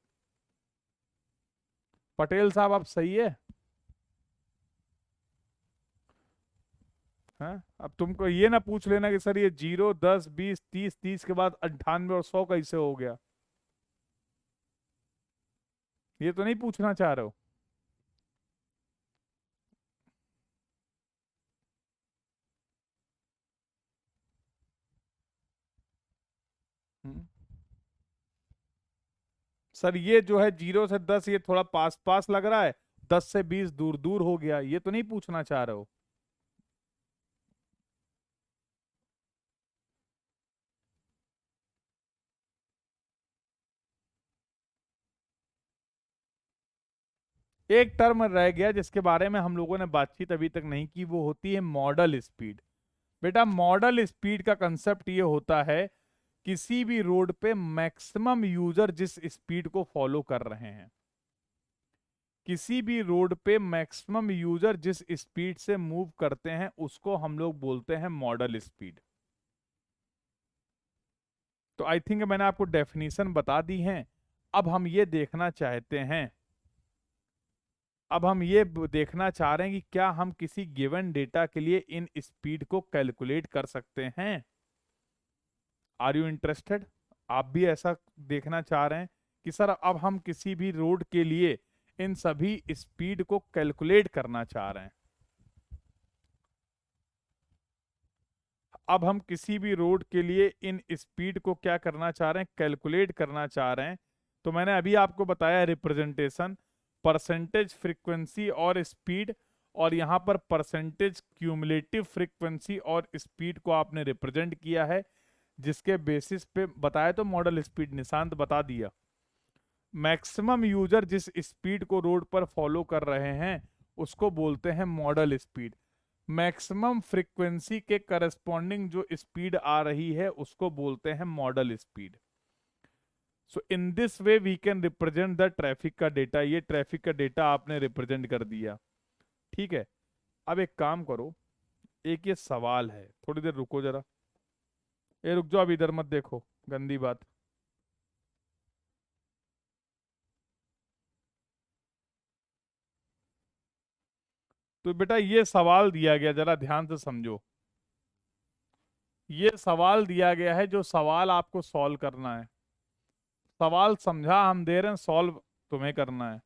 पटेल साहब, अब सही है? है। अब तुमको ये ना पूछ लेना कि सर ये 0, 10, 20, 30, 30 के बाद 98 और 100 कैसे हो गया। ये तो नहीं पूछना चाह रहे हो। हम्म। सर ये जो है 0 से 10 ये थोड़ा पास पास लग रहा है, 10 से 20 दूर दूर हो गया, ये तो नहीं पूछना चाह रहे हो। एक टर्म रह गया जिसके बारे में हम लोगों ने बातचीत अभी तक नहीं की, वो होती है मॉडल स्पीड। बेटा मॉडल स्पीड का कंसेप्ट ये होता है, किसी भी रोड पे मैक्सिमम यूजर जिस स्पीड को फॉलो कर रहे हैं, किसी भी रोड पे मैक्सिमम यूजर जिस स्पीड से मूव करते हैं उसको हम लोग बोलते हैं मॉडल स्पीड। तो आई थिंक मैंने आपको डेफिनेशन बता दी है। अब हम ये देखना चाहते हैं, अब हम ये देखना चाह रहे हैं कि क्या हम किसी गिवन डेटा के लिए इन स्पीड को कैलकुलेट कर सकते हैं। Are you interested? आप भी ऐसा देखना चाह रहे हैं कि सर अब हम किसी भी रोड के लिए इन सभी स्पीड को कैलकुलेट करना चाह रहे हैं। अब हम किसी भी रोड के लिए इन स्पीड को क्या करना चाह रहे हैं, कैलकुलेट करना चाह रहे हैं। तो मैंने अभी आपको बताया रिप्रेजेंटेशन, परसेंटेज फ्रीक्वेंसी और स्पीड, और यहाँ पर परसेंटेज क्यूमुलेटिव फ्रीक्वेंसी और स्पीड को आपने रिप्रेजेंट किया है, जिसके बेसिस पे बताया तो मॉडल स्पीड निशांत बता दिया। मैक्सिमम यूजर जिस स्पीड को रोड पर फॉलो कर रहे हैं उसको बोलते हैं मॉडल स्पीड। मैक्सिमम फ्रीक्वेंसी के करस्पॉन्डिंग जो स्पीड आ रही है उसको बोलते हैं modal speed. So in this way we can represent the traffic का डेटा। ये ट्रैफिक का डेटा आपने रिप्रेजेंट कर दिया, ठीक है। अब एक काम करो, एक ये सवाल है, थोड़ी देर रुको जरा। ये रुक जाओ, अब इधर मत देखो, गंदी बात। तो बेटा ये सवाल दिया गया, जरा ध्यान से समझो। ये सवाल दिया गया है, जो सवाल आपको सॉल्व करना है। सवाल समझा हम दे रहे हैं, सॉल्व तुम्हें करना है।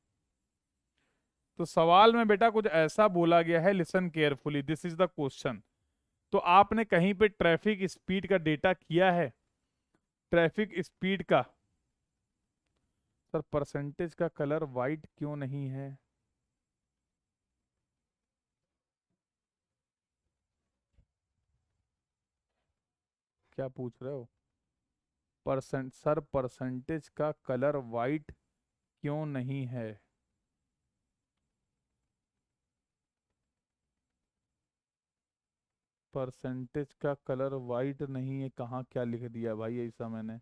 तो सवाल में बेटा कुछ ऐसा बोला गया है, listen carefully, this is the question. तो आपने कहीं पे ट्रैफिक स्पीड का डेटा किया है? ट्रैफिक स्पीड का। सर परसेंटेज का कलर वाइट क्यों नहीं है? क्या पूछ रहे हो? सर परसेंटेज का कलर वाइट क्यों नहीं है? परसेंटेज का कलर वाइट नहीं है, कहाँ क्या लिख दिया भाई ऐसा मैंने?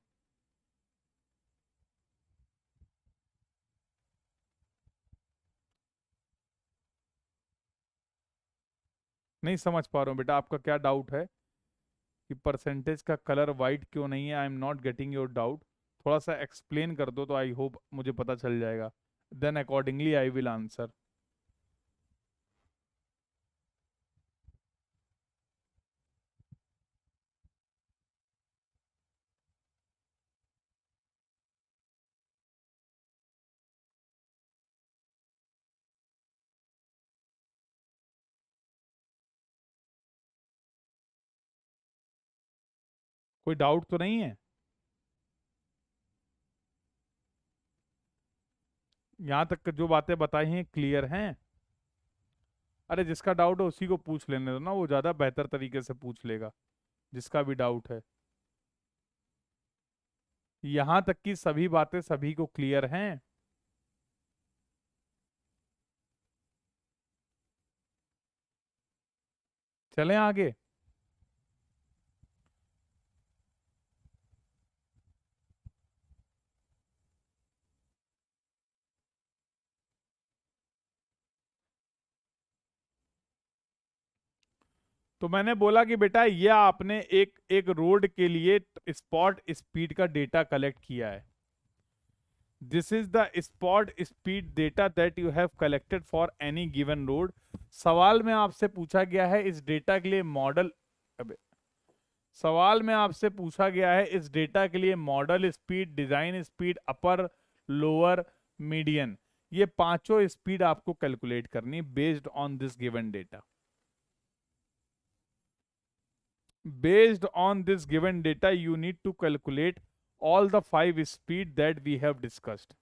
नहीं समझ पा रहा हूँ बेटा, आपका क्या डाउट है कि परसेंटेज का कलर वाइट क्यों नहीं है? I am not getting your doubt. थोड़ा सा एक्सप्लेन कर दो तो आई होप मुझे पता चल जाएगा, then accordingly I will answer. कोई डाउट तो नहीं है? यहाँ तक जो बातें बताई हैं क्लियर हैं? अरे जिसका डाउट है उसी को पूछ लेने दो ना, वो ज्यादा बेहतर तरीके से पूछ लेगा, जिसका भी डाउट है। यहाँ तक की सभी बातें सभी को क्लियर हैं? चलें आगे। तो मैंने बोला कि बेटा ये आपने एक एक रोड के लिए स्पॉट स्पीड का डेटा कलेक्ट किया है। This is the spot speed data that you have collected for any given road. सवाल में आपसे पूछा गया है इस डेटा के लिए मॉडल, अबे सवाल में आपसे पूछा गया है इस डेटा के लिए मॉडल स्पीड, डिजाइन स्पीड, अपर, लोअर, मीडियन, ये पांचों स्पीड आपको कैलकुलेट करनी based on this given data. Based on this given data, you need to calculate all the 5 speed that we have discussed.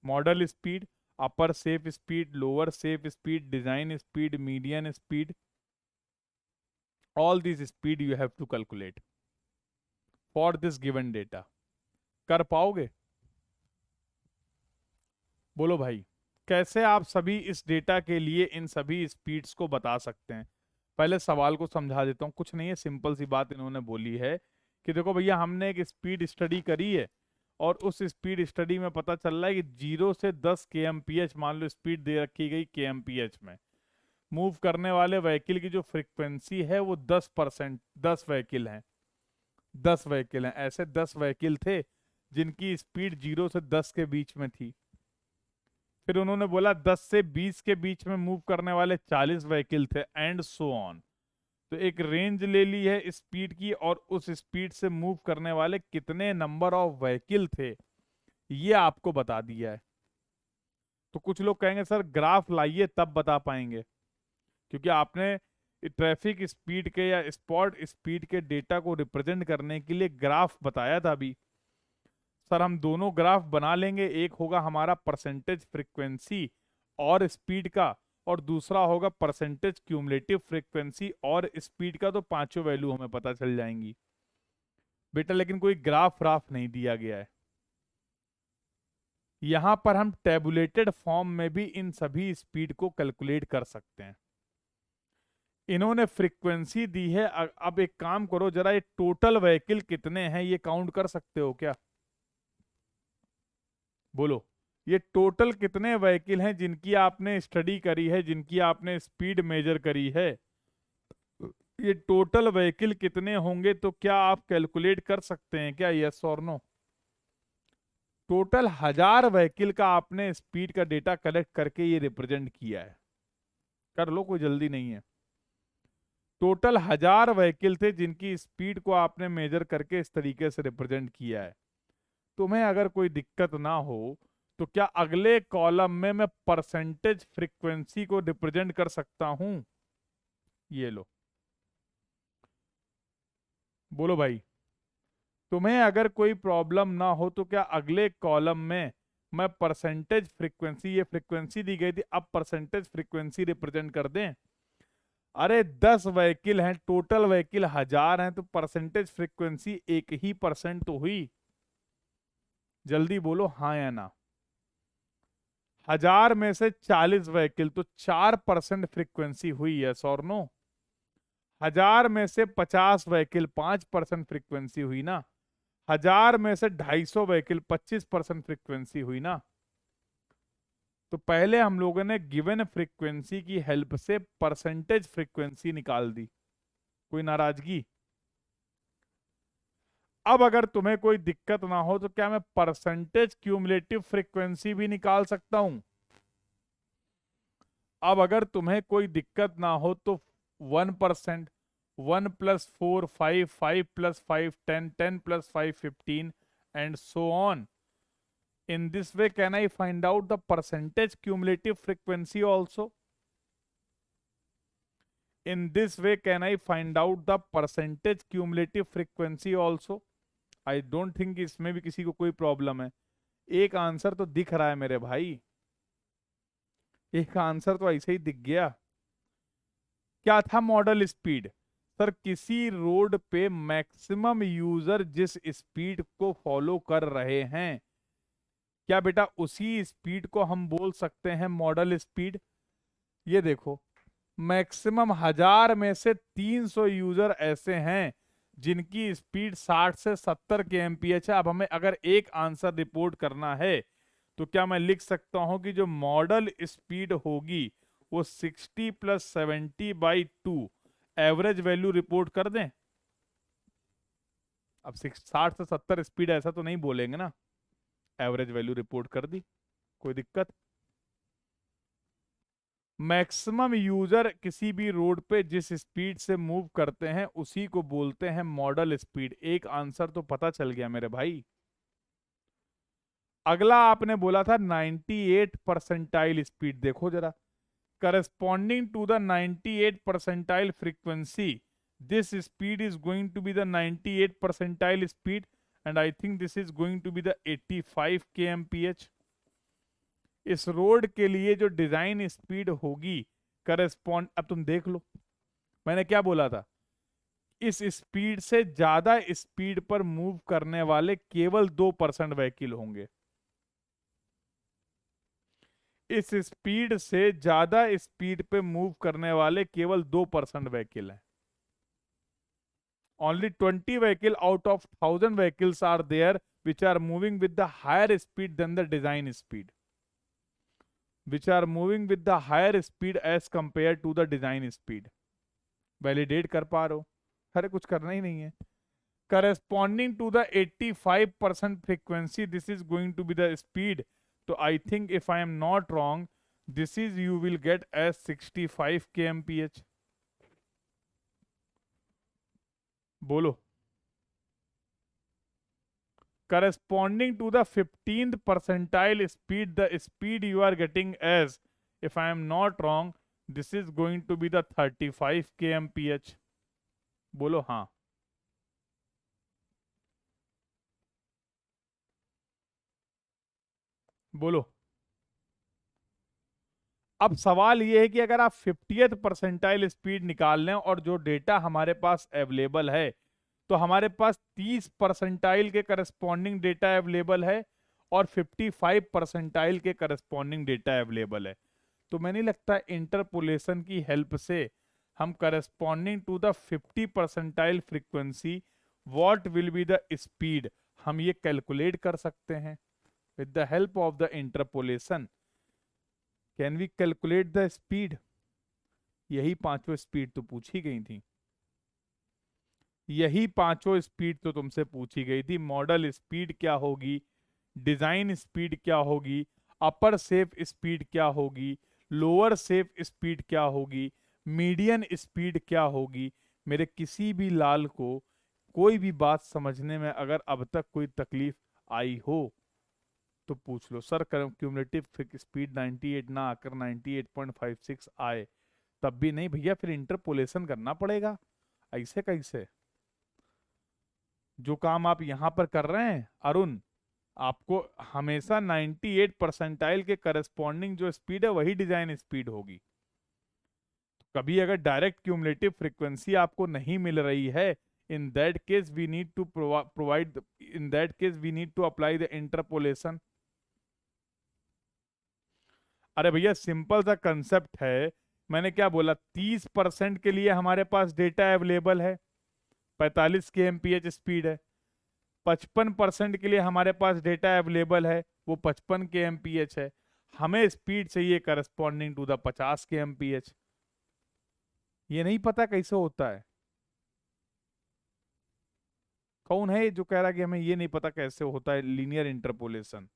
Model speed, upper safe speed, lower safe speed, design speed, median speed. All these speed you have to calculate for this given data. कर पाओगे? बोलो भाई, कैसे आप सभी इस डेटा के लिए इन सभी स्पीड्स को बता सकते हैं? पहले सवाल को समझा देता हूँ, कुछ नहीं है, सिंपल सी बात इन्होंने बोली है कि देखो भैया हमने एक स्पीड स्टडी करी है और उस स्पीड स्टडी में पता चल रहा है कि 0 से 10 kmph मान लो स्पीड दे रखी गई kmph में, मूव करने वाले व्हीकल की जो फ्रीक्वेंसी है वो 10%, 10 व्हीकल हैं, 10 व्हीकल हैं, ऐसे 10 व्हीकल थे जिनकी स्पीड 0 से 10 के बीच में थी। फिर उन्होंने बोला 10 से 20 के बीच में मूव करने वाले 40 व्हीकल थे, एंड सो ऑन। तो एक रेंज ले ली है स्पीड की और उस स्पीड से मूव करने वाले कितने नंबर ऑफ व्हीकल थे ये आपको बता दिया है। तो कुछ लोग कहेंगे सर ग्राफ लाइए तब बता पाएंगे, क्योंकि आपने ट्रैफिक स्पीड के या स्पॉट स्पीड के डेटा को रिप्रेजेंट करने के लिए ग्राफ बताया था अभी। सर हम दोनों ग्राफ बना लेंगे, एक होगा हमारा परसेंटेज फ्रीक्वेंसी और स्पीड का और दूसरा होगा परसेंटेज क्यूमुलेटिव फ्रीक्वेंसी और स्पीड का, तो पांचों वैल्यू हमें पता चल जाएंगी बेटा। लेकिन कोई ग्राफ राफ नहीं दिया गया है यहां पर। हम टेबुलेटेड फॉर्म में भी इन सभी स्पीड को कैलकुलेट कर सकते हैं। इन्होंने फ्रीक्वेंसी दी है, अब एक काम करो जरा, ये टोटल व्हीकल कितने हैं ये काउंट कर सकते हो क्या? बोलो, ये टोटल कितने व्हीकल हैं जिनकी आपने स्टडी करी है, जिनकी आपने स्पीड मेजर करी है? ये टोटल व्हीकल कितने होंगे? तो क्या आप कैलकुलेट कर सकते हैं क्या, यस और नो? टोटल 1000 व्हीकल का आपने स्पीड का डेटा कलेक्ट करके ये रिप्रेजेंट किया है। कर लो, कोई जल्दी नहीं है। टोटल 1000 व्हीकल थे जिनकी स्पीड को आपने मेजर करके इस तरीके से रिप्रेजेंट किया है। तुम्हें अगर कोई दिक्कत ना हो तो क्या अगले कॉलम में मैं परसेंटेज फ्रीक्वेंसी को रिप्रेजेंट कर सकता हूं? ये लो, बोलो भाई, तुम्हें अगर कोई प्रॉब्लम ना हो तो क्या अगले कॉलम में मैं परसेंटेज फ्रीक्वेंसी, ये फ्रीक्वेंसी दी गई थी, अब परसेंटेज फ्रीक्वेंसी रिप्रेजेंट कर दें? अरे 10 व्हीकल हैं, टोटल व्हीकल 1000 हैं, तो परसेंटेज फ्रीक्वेंसी 1% तो हुई। जल्दी बोलो हाँ या ना। 1000 में से 40 व्हीकल तो 4% फ्रीक्वेंसी हुई, यस और नो? 1000 में से 50 व्हीकल 5% फ्रीक्वेंसी हुई ना? 1000 में से 250 व्हीकल 25% फ्रीक्वेंसी हुई ना? तो पहले हम लोगों ने गिवन फ्रीक्वेंसी की हेल्प से परसेंटेज फ्रीक्वेंसी निकाल दी। कोई नाराजगी? अब अगर तुम्हें कोई दिक्कत ना हो तो क्या मैं परसेंटेज क्यूमुलेटिव फ्रीक्वेंसी भी निकाल सकता हूं? अब अगर तुम्हें कोई दिक्कत ना हो तो 1%, 1 + 4 5, 5 + 5 10, 10 + 5 15 and so on. In this way, can I find out the percentage cumulative frequency also? In this way, can I find out the percentage cumulative frequency also? I don't think इसमें भी किसी को कोई प्रॉब्लम है। एक आंसर तो दिख रहा है मेरे भाई, एक आंसर तो ऐसे ही दिख गया। क्या था मॉडल स्पीड? सर किसी रोड पे मैक्सिमम यूजर जिस स्पीड को फॉलो कर रहे हैं, क्या बेटा उसी स्पीड को हम बोल सकते हैं मॉडल स्पीड? ये देखो, मैक्सिमम 1000 में से 300 यूजर ऐसे हैं जिनकी स्पीड 60 से 70 kmph है। अब हमें अगर एक आंसर रिपोर्ट करना है तो क्या मैं लिख सकता हूं कि जो मॉडल स्पीड होगी वो 60 + 70/2 एवरेज वैल्यू रिपोर्ट कर दें? अब 60 से 70 स्पीड ऐसा तो नहीं बोलेंगे ना, एवरेज वैल्यू रिपोर्ट कर दी, कोई दिक्कत? मैक्सिमम यूजर किसी भी रोड पे जिस स्पीड से मूव करते हैं उसी को बोलते हैं मॉडल स्पीड। एक आंसर तो पता चल गया मेरे भाई। अगला आपने बोला था 98 परसेंटाइल स्पीड, देखो जरा। Corresponding to the 98 percentile frequency, this speed is going to be the 98 percentile speed, and I think this is going to be the 85 kmph। इस रोड के लिए जो डिजाइन स्पीड होगी करस्पॉन्ड, अब तुम देख लो मैंने क्या बोला था, इस स्पीड से ज्यादा स्पीड पर मूव करने वाले केवल 2% व्हीकल होंगे। इस स्पीड से ज्यादा स्पीड पे मूव करने वाले केवल 2% व्हीकल हैं। Only 20 vehicle out of 1000 vehicles are there which are moving with the higher speed than the design speed, which are moving with the higher speed as compared to the design speed। Validate कर पा रहे हो? अरे कुछ करना ही नहीं है। corresponding to the 85% frequency, this is going to be the speed। तो I think if I am not wrong, this is you will get as 65 kmph। बोलो। corresponding to the 15th percentile speed, the speed you are getting as, if I am not wrong, this is going to be the 35 kmph। बोलो हाँ। बोलो। अब सवाल ये है कि अगर आप 50th परसेंटाइल स्पीड निकाल लें और जो डेटा हमारे पास अवेलेबल है, तो हमारे पास 30 परसेंटाइल के करस्पॉन्डिंग डेटा अवेलेबल है और 55 परसेंटाइल के करस्पॉन्डिंग डेटा अवेलेबल है। तो मैं नहीं लगता इंटरपोलेशन की हेल्प से हम corresponding to the 50 percentile frequency what will be the speed, हम ये कैलकुलेट कर सकते हैं with the help of the interpolation. Can we calculate the speed? यही पांचों स्पीड तो पूछी गई थी, यही पांचों स्पीड तो तुमसे पूछी गई थी। मॉडल स्पीड क्या होगी, डिजाइन स्पीड क्या होगी, अपर सेफ स्पीड क्या होगी, लोअर सेफ स्पीड क्या होगी, मीडियन स्पीड क्या होगी। मेरे किसी भी लाल को कोई भी बात समझने में अगर अब तक कोई तकलीफ आई हो तो पूछ लो। सर क्यूमुलेटिव स्पीड 98 ना आकर 98.56 आए, तब भी नहीं भैया, फिर इंटरपोलेशन करना पड़ेगा। ऐसे कैसे? जो काम आप यहां पर कर रहे हैं अरुण, आपको हमेशा 98 परसेंटाइल के करस्पॉन्डिंग जो स्पीड है वही डिजाइन स्पीड होगी। कभी अगर डायरेक्ट क्यूमुलेटिव फ्रीक्वेंसी आपको नहीं मिल रही है, in that case we need to provide, in that case we need to apply the interpolation. अरे भैया सिंपल सा कंसेप्ट है। मैंने क्या बोला, 30% के लिए हमारे पास डेटा अवेलेबल है, 45 kmph स्पीड है। 55% के लिए हमारे पास डेटा अवेलेबल है, वो 55 kmph है। हमें स्पीड चाहिए करस्पॉन्डिंग टू द 50 kmph। ये नहीं पता कैसे होता है? कौन है जो कह रहा कि हमें ये नहीं पता कैसे होता है लीनियर इंटरपोलेशन?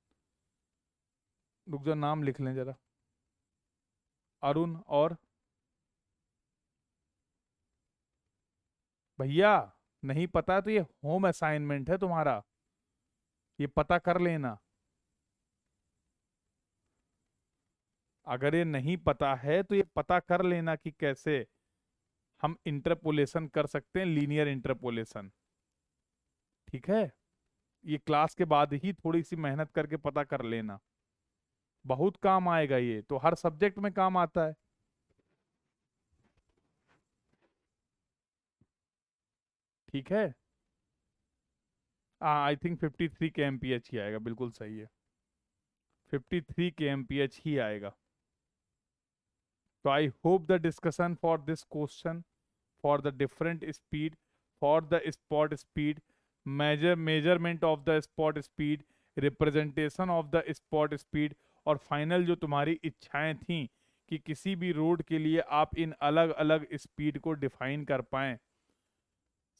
रुक जाओ, नाम लिख लें जरा। अरुण और भैया, नहीं पता तो ये होम असाइनमेंट है तुम्हारा, ये पता कर लेना। अगर ये नहीं पता है तो ये पता कर लेना कि कैसे हम इंटरपोलेशन कर सकते हैं, लीनियर इंटरपोलेशन। ठीक है, ये क्लास के बाद ही थोड़ी सी मेहनत करके पता कर लेना, बहुत काम आएगा। ये तो हर सब्जेक्ट में काम आता है। ठीक है, आई थिंक 53 kmph ही आएगा, बिल्कुल सही है, 53 kmph ही आएगा। तो I hope the discussion for this question, for the different speed, for the spot speed, measurement of the spot speed, representation of the spot speed, और फाइनल जो तुम्हारी इच्छाएं थी कि किसी भी रोड के लिए आप इन अलग अलग स्पीड को डिफाइन कर पाएं,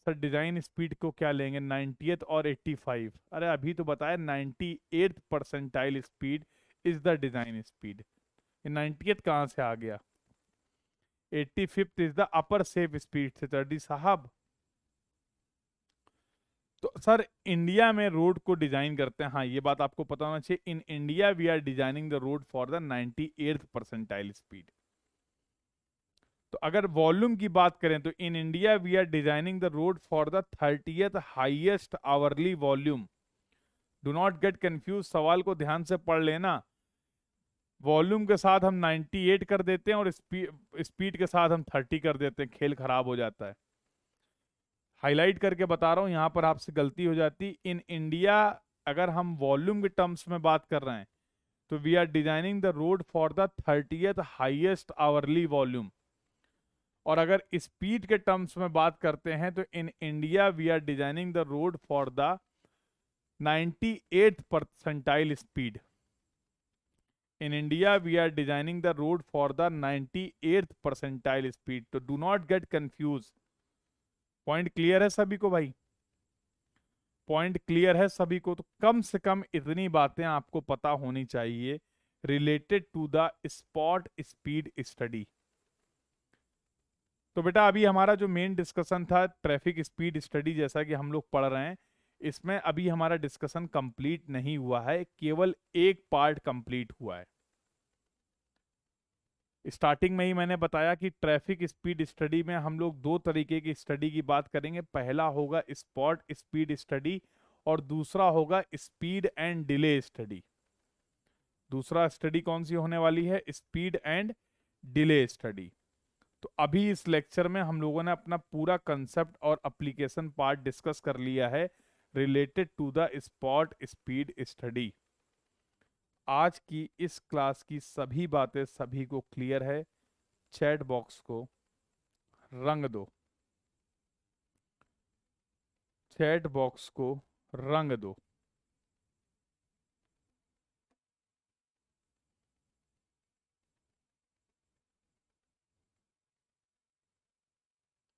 सर डिजाइन स्पीड को क्या लेंगे, 90th और 85? अरे अभी तो बताया 98th percentile speed is the design speed. ये 90th कहाँ से आ गया? 85th is the upper safe speed से दर्दी साहब। तो सर इंडिया में रोड को डिजाइन करते हैं, हाँ ये बात आपको पता होना चाहिए, in India we are designing the road for the 98th percentile speed. तो अगर वॉल्यूम की बात करें तो in India we are designing the road for the 30th highest hourly volume. Do not get confuse, सवाल को ध्यान से पढ़ लेना। वॉल्यूम के साथ हम 98 कर देते हैं और स्पीड के साथ हम 30 कर देते हैं, खेल खराब हो जाता है। हाईलाइट करके बता रहा हूं, यहां पर आपसे गलती हो जाती। इन इंडिया अगर हम वॉल्यूम के टर्म्स में बात कर रहे हैं तो we are designing the road for the 30th highest hourly volume. और अगर स्पीड के टर्म्स में बात करते हैं तो in India we are designing the road for the 98th percentile speed. In India we are designing the road for the 98th percentile speed. तो do not get confuse. Point clear है सभी को भाई? पॉइंट क्लियर है सभी को? तो कम से कम इतनी बातें आपको पता होनी चाहिए related to the spot speed study. तो बेटा अभी हमारा जो मेन डिस्कशन था ट्रैफिक स्पीड स्टडी, जैसा कि हम लोग पढ़ रहे हैं, इसमें अभी हमारा डिस्कशन कंप्लीट नहीं हुआ है, केवल एक पार्ट कंप्लीट हुआ है। स्टार्टिंग में ही मैंने बताया कि ट्रैफिक स्पीड स्टडी में हम लोग दो तरीके की स्टडी की बात करेंगे। पहला होगा स्पॉट स्पीड स्टडी और दूसरा होगा स्पीड एंड डिले स्टडी। दूसरा स्टडी कौन सी होने वाली है? Speed and delay study. तो अभी इस लेक्चर में हम लोगों ने अपना पूरा कंसेप्ट और एप्लीकेशन पार्ट डिस्कस कर लिया है related to the spot speed study. आज की इस क्लास की सभी बातें सभी को क्लियर है? चैट बॉक्स को रंग दो, चैट बॉक्स को रंग दो।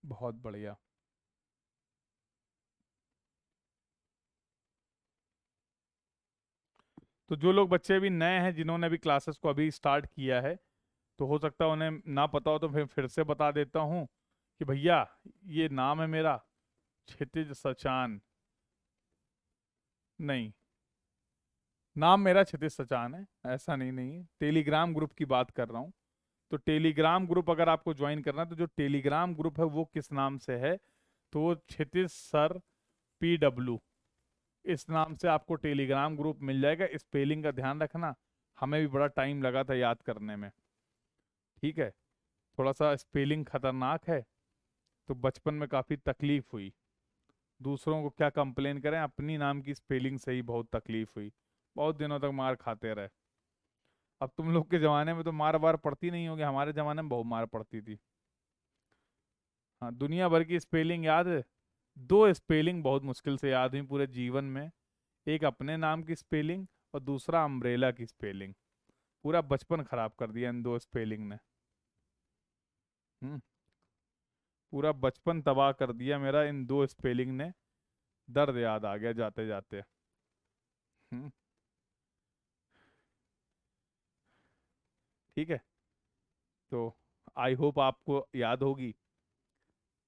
बहुत बढ़िया। तो जो लोग बच्चे अभी नए हैं, जिन्होंने अभी क्लासेस को अभी स्टार्ट किया है, तो हो सकता है उन्हें ना पता हो, तो फिर से बता देता हूँ कि भैया ये नाम है मेरा क्षितिज सचान। नहीं, नाम मेरा क्षितिज सचान है, ऐसा नहीं है। टेलीग्राम ग्रुप की बात कर रहा हूँ। तो टेलीग्राम ग्रुप अगर आपको ज्वाइन करना है तो जो टेलीग्राम ग्रुप है वो किस नाम से है? तो वो क्षितिज सर PW, इस नाम से आपको टेलीग्राम ग्रुप मिल जाएगा। स्पेलिंग का ध्यान रखना, हमें भी बड़ा टाइम लगा था याद करने में, ठीक है? थोड़ा सा स्पेलिंग खतरनाक है, तो बचपन में काफ़ी तकलीफ हुई। दूसरों को क्या कंप्लेन करें, अपनी नाम की स्पेलिंग से ही बहुत तकलीफ हुई, बहुत दिनों तक मार खाते रहे। अब तुम लोग के ज़माने में तो मार वार पड़ती नहीं होगी, हमारे ज़माने में बहुत मार पड़ती थी। हाँ, दुनिया भर की स्पेलिंग याद है, दो स्पेलिंग बहुत मुश्किल से याद हुई पूरे जीवन में। एक अपने नाम की स्पेलिंग और दूसरा अम्ब्रेला की स्पेलिंग। पूरा बचपन खराब कर दिया इन दो स्पेलिंग ने। हम्म, पूरा बचपन तबाह कर दिया मेरा इन दो स्पेलिंग ने। दर्द याद आ गया जाते जाते। हम्म, ठीक है। तो आई होप आपको याद होगी।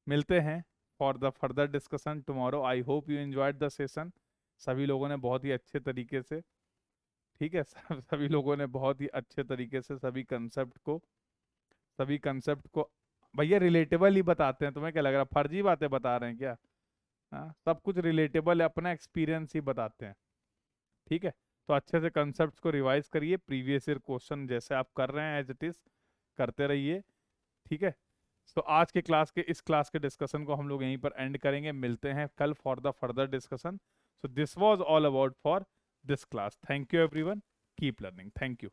मिलते हैं for the further discussion tomorrow. I hope you enjoyed the session. सभी लोगों ने बहुत ही अच्छे तरीके से, ठीक है, सभी लोगों ने बहुत ही अच्छे तरीके से सभी कंसेप्ट को भैया रिलेटेबल ही बताते हैं। तुम्हें क्या लग रहा है फर्जी बातें बता रहे हैं क्या? हाँ, सब कुछ रिलेटेबल है, अपना एक्सपीरियंस ही बताते हैं, ठीक है? तो अच्छे से कंसेप्ट को रिवाइज करिए, प्रीवियस ईयर क्वेश्चन जैसे आप कर रहे हैं एज इट इज करते रहिए, ठीक है? तो आज के इस क्लास के डिस्कशन को हम लोग यहीं पर एंड करेंगे। मिलते हैं कल for the further discussion. So this was all about for this class. Thank you everyone, keep learning. Thank you.